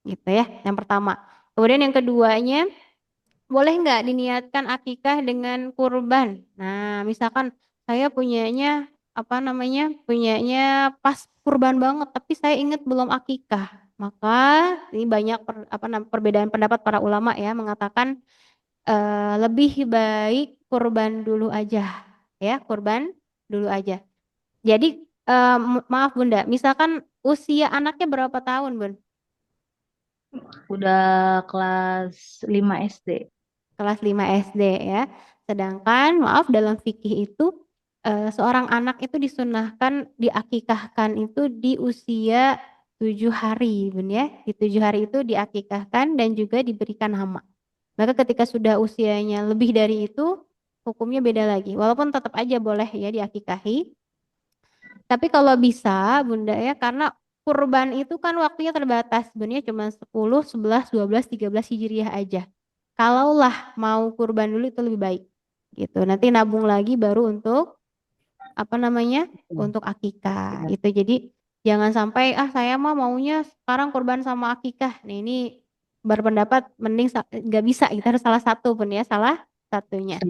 Gitu ya, yang pertama. Kemudian yang keduanya, boleh nggak diniatkan akikah dengan kurban? Nah, misalkan saya punyanya punyanya pas kurban banget, tapi saya ingat belum akikah. Maka ini banyak perbedaan pendapat para ulama ya mengatakan lebih baik kurban dulu aja, ya kurban dulu aja. Jadi maaf Bunda, misalkan usia anaknya berapa tahun Bun? Udah kelas 5 SD. Kelas 5 SD ya. Sedangkan maaf dalam fikih itu seorang anak itu disunahkan diakikahkan itu di usia 7 hari Bun ya. Di 7 hari itu diakikahkan dan juga diberikan nama. Maka ketika sudah usianya lebih dari itu hukumnya beda lagi. Walaupun tetap aja boleh ya diakikahi. Tapi kalau bisa Bunda ya karena kurban itu kan waktunya terbatas sebenarnya cuma 10, 11, 12, 13 Hijriah aja. Kalaulah mau kurban dulu itu lebih baik gitu. Nanti nabung lagi baru untuk untuk akikah itu. Jadi jangan sampai saya maunya sekarang kurban sama akikah. Nah ini berpendapat mending nggak bisa, kita harus salah satu pun ya, salah satunya.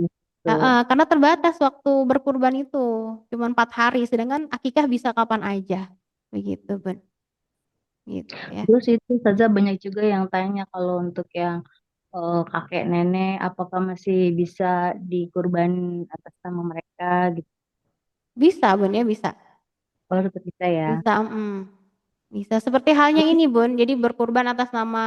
Karena terbatas waktu berkurban itu, cuma 4 hari, sedangkan akikah bisa kapan aja, begitu Bun, gitu ya. Terus itu saja banyak juga yang tanya kalau untuk yang kakek nenek apakah masih bisa dikurban atas nama mereka gitu. Bisa Bun ya, bisa. Kalau tetap bisa ya. Bisa, bisa. Seperti halnya ini Bun, jadi berkurban atas nama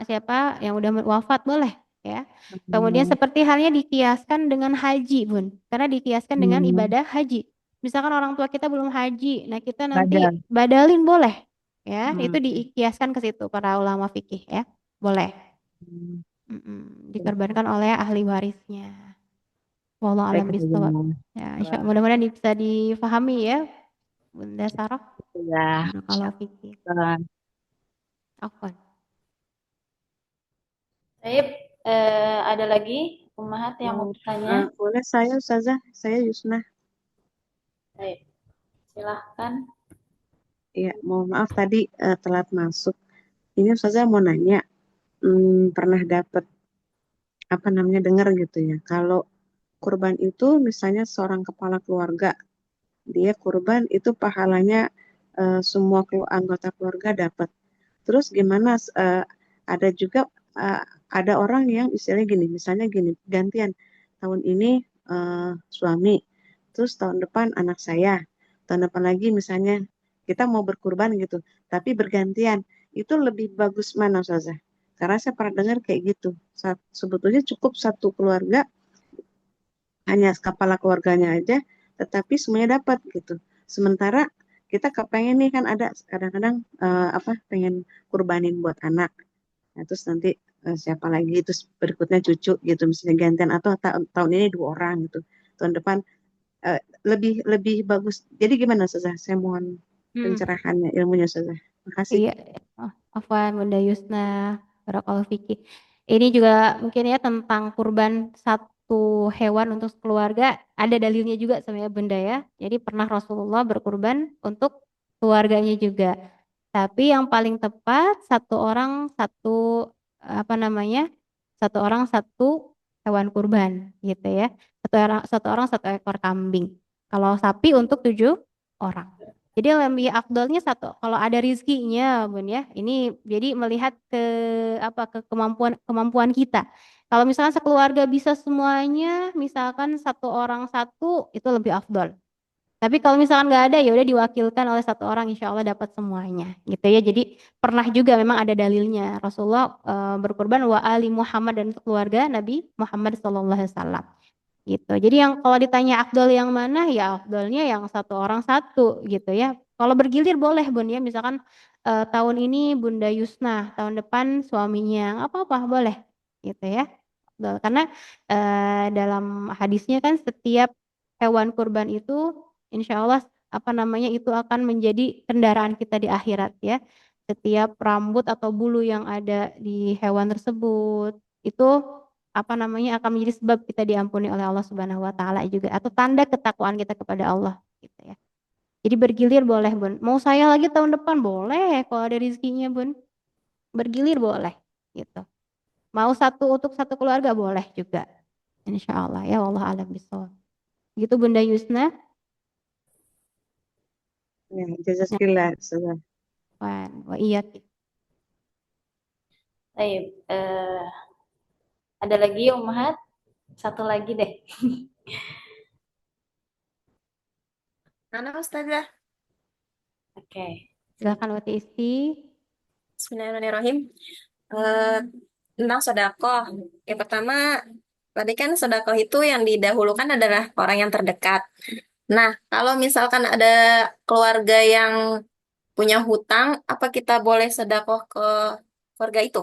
siapa yang udah wafat boleh ya. Kemudian Hmm, seperti halnya dikiaskan dengan haji Bun, karena dikiaskan dengan hmm, ibadah haji. Misalkan orang tua kita belum haji, nah kita nanti badal. badalin boleh ya, itu Hmm, dikiaskan ke situ para ulama fikih ya, boleh. hmm. Dikorbankan oleh ahli warisnya. Wallahu Baik, alam saja. bishawab. Ya, Wah, mudah-mudahan bisa difahami ya, Bunda Sarah. ya. Kalau fikih. Syukran. Afwan. Baik, ada lagi Ummahat yang mau Oh, bertanya? boleh saya Ustazah, saya Yusna. Baik, silahkan. Ya, mohon maaf tadi telat masuk. Ini Ustazah mau nanya, pernah dapat apa namanya dengar gitu ya, kalau kurban itu misalnya seorang kepala keluarga, dia kurban itu pahalanya semua anggota keluarga dapat. Terus gimana? Ada juga eh, ada orang yang istilahnya gini, misalnya gini, gantian tahun ini suami, terus tahun depan anak saya, tahun depan lagi misalnya kita mau berkurban gitu, tapi bergantian. Itu lebih bagus mana, Ustazah? Karena saya pernah dengar kayak gitu. Sebetulnya cukup satu keluarga, hanya kepala keluarganya aja, tetapi semuanya dapat gitu. Sementara kita kepengen nih kan ada kadang-kadang apa pengen kurbanin buat anak. Nah, terus nanti siapa lagi terus berikutnya cucu gitu misalnya gantian atau tahun ini 2 orang gitu. Tahun depan eh, lebih lebih bagus. Jadi gimana Ustazah? Saya mohon Hmm, pencerahannya ilmunya Ustazah. Makasih. iya. Afwan Bunda Yusna, barakallahu fikih. Ini juga mungkin ya tentang kurban satu hewan untuk keluarga, ada dalilnya juga sebenarnya Bunda ya. Jadi pernah Rasulullah berkurban untuk keluarganya juga. Tapi yang paling tepat satu orang satu apa namanya? Satu orang satu hewan kurban gitu ya. Satu orang satu ekor kambing. Kalau sapi untuk 7 orang. Jadi lebih afdolnya satu kalau ada rizkinya Bun ya. Ini jadi melihat ke apa ke kemampuan kemampuan kita. Kalau misalkan sekeluarga bisa semuanya, misalkan satu orang satu itu lebih afdol. Tapi kalau misalkan nggak ada ya udah diwakilkan oleh satu orang insya Allah dapat semuanya gitu ya. Jadi pernah juga memang ada dalilnya Rasulullah berkorban wa ali Muhammad dan keluarga Nabi Muhammad SAW gitu. Jadi yang kalau ditanya afdol yang mana ya afdolnya yang satu orang satu gitu ya. Kalau bergilir boleh Bun ya, misalkan tahun ini Bunda Yusna, tahun depan suaminya, nggak apa-apa boleh gitu ya. Karena dalam hadisnya kan setiap hewan kurban itu insya Allah apa namanya itu akan menjadi kendaraan kita di akhirat ya. Setiap rambut atau bulu yang ada di hewan tersebut itu apa namanya akan menjadi sebab kita diampuni oleh Allah Subhanahu wa taala juga atau tanda ketakwaan kita kepada Allah gitu ya. Jadi bergilir boleh, Bun. Mau saya lagi tahun depan boleh kalau ada rezekinya, Bun. Bergilir boleh gitu. Mau satu untuk satu keluarga boleh juga. Insya Allah ya Allah alam bisawab. Gitu Bunda Yusna. Ya, Ya, jazakallah Ustazah. wa iya. Baik, ada lagi Ummahat? Satu lagi deh. Mana Ustazah? Oke. Silakan Wati Isti. Bismillahirrahmanirrahim. Eh, Tentang sodakoh. Yang pertama, tadi kan sodakoh itu yang didahulukan adalah orang yang terdekat. Nah, kalau misalkan ada keluarga yang punya hutang, apa kita boleh sodakoh ke keluarga itu?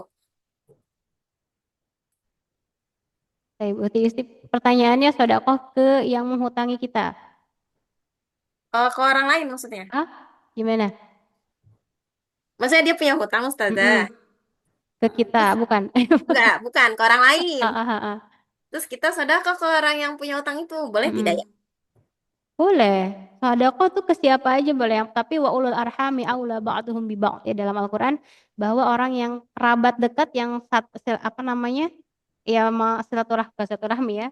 Wati Isti pertanyaannya sodakoh ke yang menghutangi kita. Ke orang lain maksudnya. Ah, gimana? Maksudnya dia punya hutang, Ustazah. Mm-mm. Ke kita, Terus, bukan. bukan, ke orang lain. Ah, ah, ah, ah. Terus kita sodakoh ke orang yang punya hutang itu, boleh tidak ya? Mm-mm. Boleh. Sedekah tuh ke siapa aja boleh. Tapi wa ulul arhami aula ba'duhum bi ba'd ya dalam Al-Qur'an bahwa orang yang kerabat dekat yang apa namanya? Ya silaturahmi ya,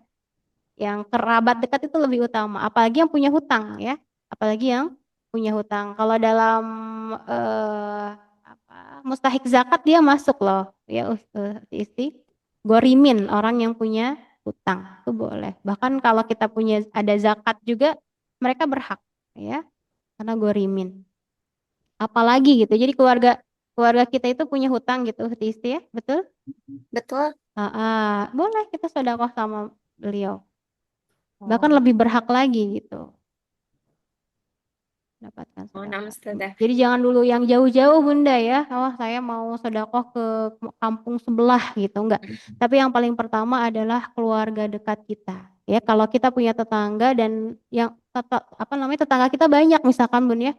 Yang kerabat dekat itu lebih utama, apalagi yang punya hutang ya. Apalagi yang punya hutang. Kalau dalam mustahik zakat dia masuk loh ya isti gorimin orang yang punya hutang itu boleh. Bahkan kalau kita punya ada zakat juga mereka berhak ya karena gorimin. Apalagi gitu. Jadi keluarga keluarga kita itu punya hutang gitu isti ya, betul? Betul. Boleh kita sedekah sama beliau. Bahkan Oh, lebih berhak lagi gitu. Dapatkan nama sedekah. Ustazah. Jadi jangan dulu yang jauh-jauh Bunda ya. Oh, saya mau sedekah ke kampung sebelah gitu, enggak. Tapi yang paling pertama adalah keluarga dekat kita. Ya, kalau kita punya tetangga dan yang tetangga kita banyak misalkan Bun ya.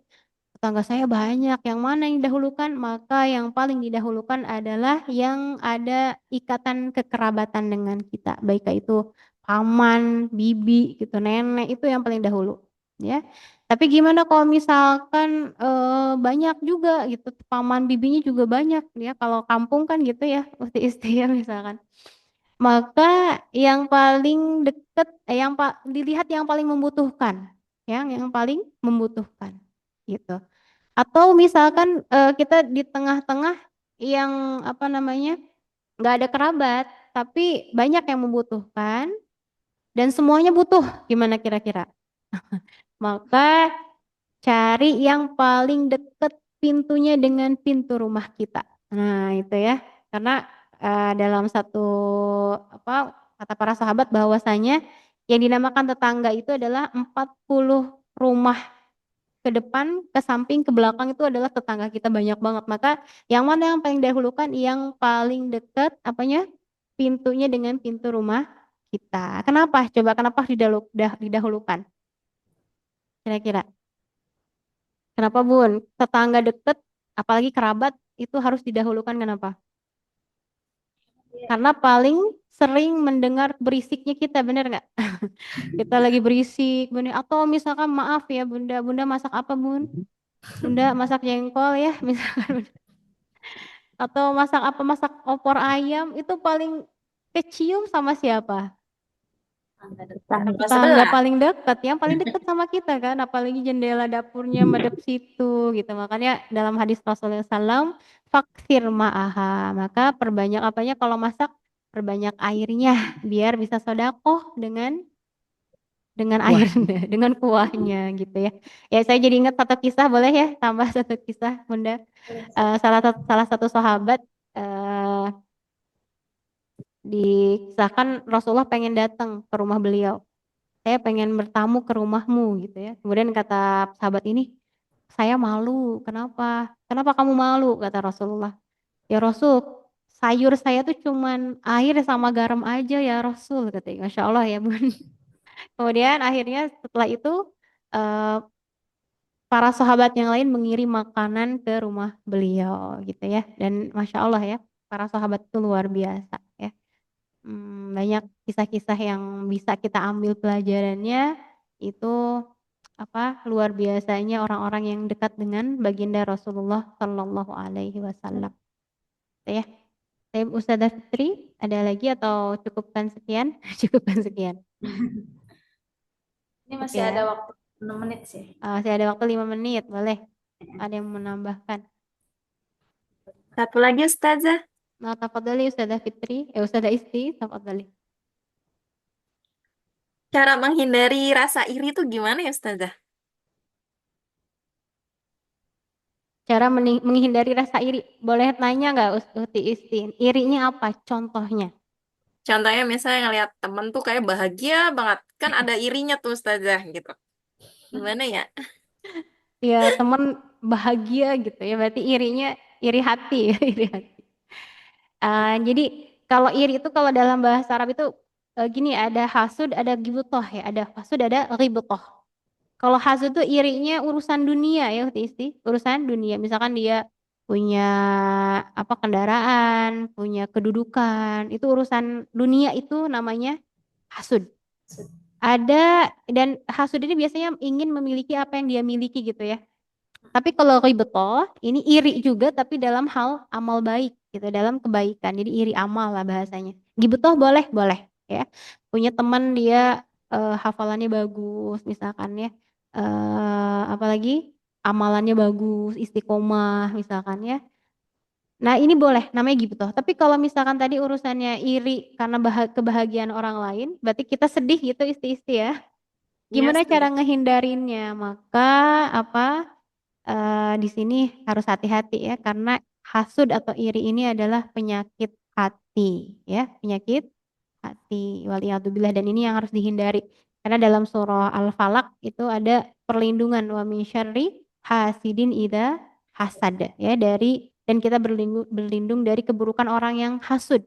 Tetangga saya banyak, yang mana yang didahulukan? Maka yang paling didahulukan adalah yang ada ikatan kekerabatan dengan kita. Baik itu paman, bibi, gitu, nenek, itu yang paling dahulu. Ya. Tapi gimana kalau misalkan banyak juga gitu, paman bibinya juga banyak ya. Kalau kampung kan gitu ya, mesti istri ya misalkan. Maka yang paling dekat, dilihat yang paling membutuhkan, yang paling membutuhkan, gitu. Atau misalkan kita di tengah-tengah yang nggak ada kerabat, tapi banyak yang membutuhkan dan semuanya butuh, gimana kira-kira? Maka cari yang paling dekat pintunya dengan pintu rumah kita. Nah, itu ya. Karena dalam satu kata para sahabat bahwasanya yang dinamakan tetangga itu adalah 40 rumah ke depan, ke samping, ke belakang itu adalah tetangga kita banyak banget. Maka yang mana yang paling dahulukan? Yang paling dekat pintunya dengan pintu rumah kita. Kenapa? Coba kenapa didahulukan? Kira-kira. Kenapa Bun? Tetangga deket, apalagi kerabat, itu harus didahulukan kenapa? Karena paling sering mendengar berisiknya kita, bener nggak? Kita lagi berisik, bener. Atau misalkan maaf ya Bunda, Bunda masak apa Bun? Bunda masak jengkol ya, misalkan. Atau masak apa, masak opor ayam, itu paling kecium sama siapa? Tetangga Tetangga sebelah. paling dekat, yang paling dekat sama kita kan, apalagi jendela dapurnya madep situ gitu. Makanya dalam hadis Rasulullah SAW, faksir ma'aha, maka perbanyak apanya kalau masak, perbanyak airnya biar bisa sodakoh dengan Wah, airnya, dengan kuahnya gitu ya. Ya saya jadi ingat satu kisah, boleh ya tambah satu kisah Bunda. Salah satu sahabat eh, dikisahkan Rasulullah pengen datang ke rumah beliau. Saya pengen bertamu ke rumahmu gitu ya. Kemudian kata sahabat ini, saya malu. Kenapa? Kenapa kamu malu? Kata Rasulullah. Ya Rasul, sayur saya tuh cuman air sama garam aja ya Rasul. Katanya. Masya Allah ya Bun. Kemudian akhirnya setelah itu eh, para sahabat yang lain mengirim makanan ke rumah beliau gitu ya. Dan Masya Allah ya, para sahabat itu luar biasa ya. Banyak kisah-kisah yang bisa kita ambil pelajarannya itu luar biasanya orang-orang yang dekat dengan baginda Rasulullah Shallallahu Alaihi Wasallam. Ya, saya Ustazah Fitri, ada lagi atau cukupkan sekian? Cukupkan sekian. Ini Oke masih ada ya. waktu 6 menit sih. Saya ada waktu 5 menit, boleh. Ada yang menambahkan? Satu lagi Ustazah. Nah, tafadhali Ustazah Fitri, Ustazah Isti, tafadhali. Cara menghindari rasa iri itu gimana ya Ustazah? Cara menghindari rasa iri. Boleh nanya nggak Uti Isti? Irinya apa? Contohnya. Contohnya misalnya ngelihat temen tuh kayak bahagia banget. Kan ada irinya tuh Ustazah gitu. Gimana ya? Ya teman bahagia gitu ya. Berarti irinya iri hati ya, iri hati. Jadi kalau iri itu kalau dalam bahasa Arab itu gini, ada hasud, ada ghibthah ya. Ada hasud, ada ghibthah. Kalau hasud itu irinya urusan dunia ya Uti Isti. Urusan dunia. Misalkan dia punya kendaraan, punya kedudukan. Itu urusan dunia itu namanya hasud. Ada dan hasud ini biasanya ingin memiliki apa yang dia miliki gitu ya. Tapi kalau ghibthah ini iri juga tapi dalam hal amal baik gitu, dalam kebaikan. Jadi iri amal lah bahasanya. Ghibthah boleh, boleh ya. Punya teman dia hafalannya bagus misalkan ya. Apalagi amalannya bagus, istiqomah misalkan ya. Nah, ini boleh namanya gitu. Tapi kalau misalkan tadi urusannya iri karena kebahagiaan orang lain, berarti kita sedih gitu isti-isti ya. Ya, Gimana cara setuju. ngehindarinnya? Maka di sini harus hati-hati ya karena hasud atau iri ini adalah penyakit hati ya, penyakit hati. Waliyadzubillah, dan ini yang harus dihindari. Karena dalam surah Al-Falaq itu ada perlindungan wa min syarri hasidin idza hasad ya, dan kita berlindung dari keburukan orang yang hasud.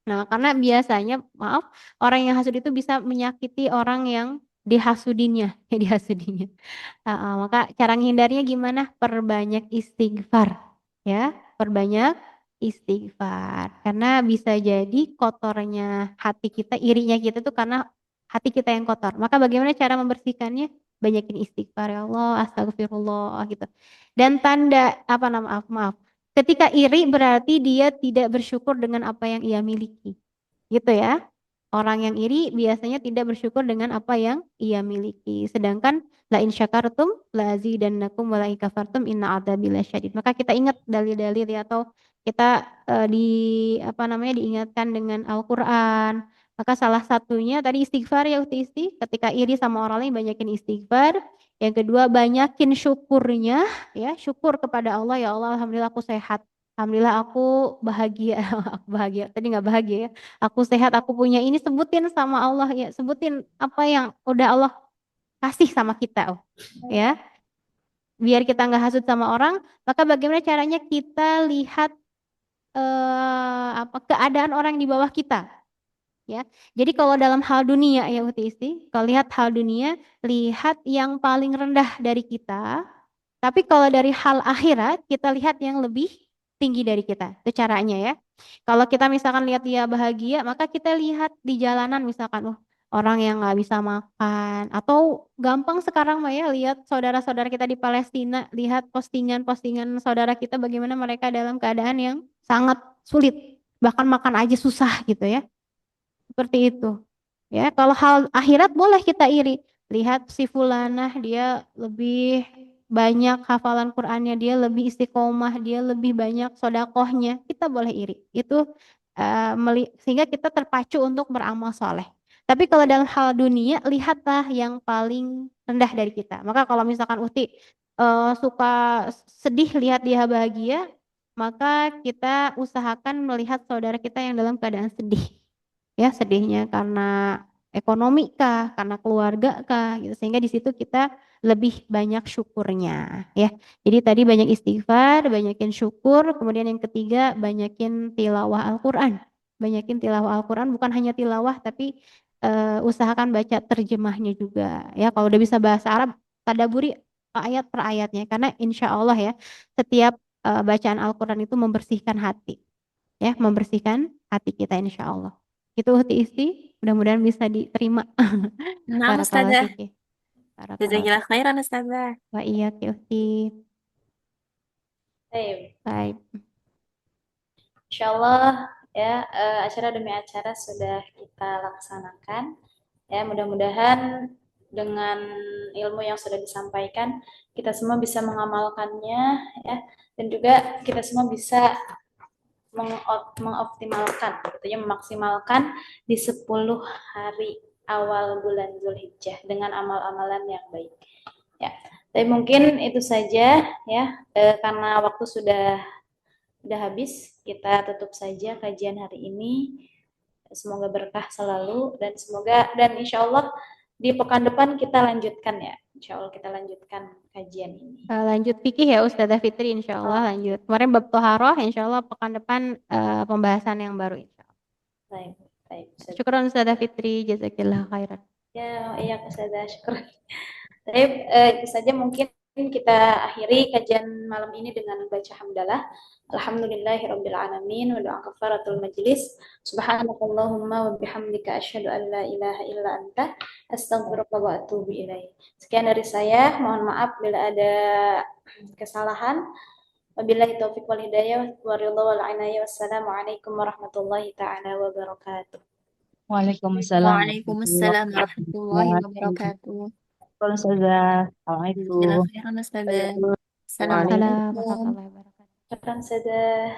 Nah, karena biasanya, maaf, orang yang hasud itu bisa menyakiti orang yang dihasudinya, ya dihasudinya. Maka cara menghindarinya gimana? Perbanyak istighfar, ya, perbanyak istighfar. Karena bisa jadi kotornya hati kita, irinya kita tuh karena hati kita yang kotor. Maka bagaimana cara membersihkannya? Banyakin istighfar, ya Allah, astagfirullah gitu. Dan tanda apa nama maaf, ketika iri berarti dia tidak bersyukur dengan apa yang ia miliki. Gitu ya. Orang yang iri biasanya tidak bersyukur dengan apa yang ia miliki. Sedangkan la in syakartum la azidannakum wa la in kafartum inna adzabi lasyadid. Maka kita ingat dalil-dalil ya, atau kita diingatkan dengan Al-Qur'an. Maka salah satunya tadi istighfar ya Uti Isti, ketika iri sama orang lain banyakin istighfar. Yang kedua banyakin syukurnya ya, syukur kepada Allah, ya Allah alhamdulillah aku sehat. Alhamdulillah aku bahagia, aku bahagia. Tadi nggak bahagia ya. Aku sehat, aku punya ini, sebutin sama Allah ya, sebutin apa yang udah Allah kasih sama kita, ya. Biar kita nggak hasut sama orang, maka bagaimana caranya kita lihat keadaan orang di bawah kita, ya. Jadi kalau dalam hal dunia ya Uti Isti, kalau lihat hal dunia, lihat yang paling rendah dari kita, tapi kalau dari hal akhirat, kita lihat yang lebih tinggi dari kita. Itu caranya ya. Kalau kita misalkan lihat dia bahagia, maka kita lihat di jalanan misalkan, orang yang nggak bisa makan. Atau gampang sekarang mah ya, lihat saudara-saudara kita di Palestina, lihat postingan-postingan saudara kita bagaimana mereka dalam keadaan yang sangat sulit. Bahkan makan aja susah gitu ya. Seperti itu. Ya, kalau hal akhirat boleh kita iri. Lihat si fulanah dia lebih banyak hafalan Qur'annya, dia lebih istiqomah, dia lebih banyak sodakohnya. Kita boleh iri. Itu sehingga kita terpacu untuk beramal soleh. Tapi kalau dalam hal dunia, lihatlah yang paling rendah dari kita. Maka kalau misalkan Uti suka sedih lihat dia bahagia, maka kita usahakan melihat saudara kita yang dalam keadaan sedih. Ya, sedihnya karena ekonomi kah, karena keluarga kah, gitu. Sehingga di situ kita lebih banyak syukurnya, ya. Jadi tadi banyak istighfar, banyakin syukur, kemudian yang ketiga banyakin tilawah Al-Qur'an. Banyakin tilawah Al-Qur'an, bukan hanya tilawah tapi usahakan baca terjemahnya juga. Ya, kalau udah bisa bahasa Arab, tadaburi ayat per ayatnya, karena insya Allah ya, setiap bacaan Al-Qur'an itu membersihkan hati. Ya, membersihkan hati kita insya Allah. Itu Uti Isti, mudah-mudahan bisa diterima. Nah, Barakallahu Ustazah. fiki. Barakallahu Jazakillah fiki. khairan, Ustazah. Wa iyyaki Uti. Baik. Baik. Insyaallah ya, acara demi acara sudah kita laksanakan. Ya, mudah-mudahan dengan ilmu yang sudah disampaikan kita semua bisa mengamalkannya ya, dan juga kita semua bisa mengoptimalkan gitu ya, memaksimalkan di 10 hari awal bulan Zulhijjah dengan amal-amalan yang baik ya. Tapi mungkin itu saja ya, karena waktu sudah habis, kita tutup saja kajian hari ini. Semoga berkah selalu dan insya Allah di pekan depan kita lanjutkan ya. Insya Allah kita lanjutkan kajian ini. Lanjut fikih ya Ustazah Fitri, insya Allah lanjut. Kemarin bab toharoh, insya Allah pekan depan pembahasan yang baru insya Allah. Baik, baik. Syukran Ustazah Fitri, jazakillah khairan. Ya, iya Ustazah, syukur. Tapi itu saja mungkin kita akhiri kajian malam ini dengan membaca hamdalah. Alhamdulillahirabbil alamin wa doa kafaratul majlis. Subhanakallahumma wa bihamdika asyhadu an la ilaha illa anta astaghfiruka wa atubu ilaik. Sekian dari saya, mohon maaf bila ada kesalahan. Wabillahi taufiq wal hidayah wa ridha wal inayah. Wassalamualaikum warahmatullahi taala wabarakatuh. Waalaikumsalam warahmatullahi Waalaikumsalam warahmatullahi wabarakatuh. wabarakatuh. Ustazah. Assalamualaikum. Jazakallahu khairan, Ustazah. Waalaikumsalam. Waalaikumsalam Assalamualaikum. warahmatullahi wabarakatuh. Syukran, Ustazah.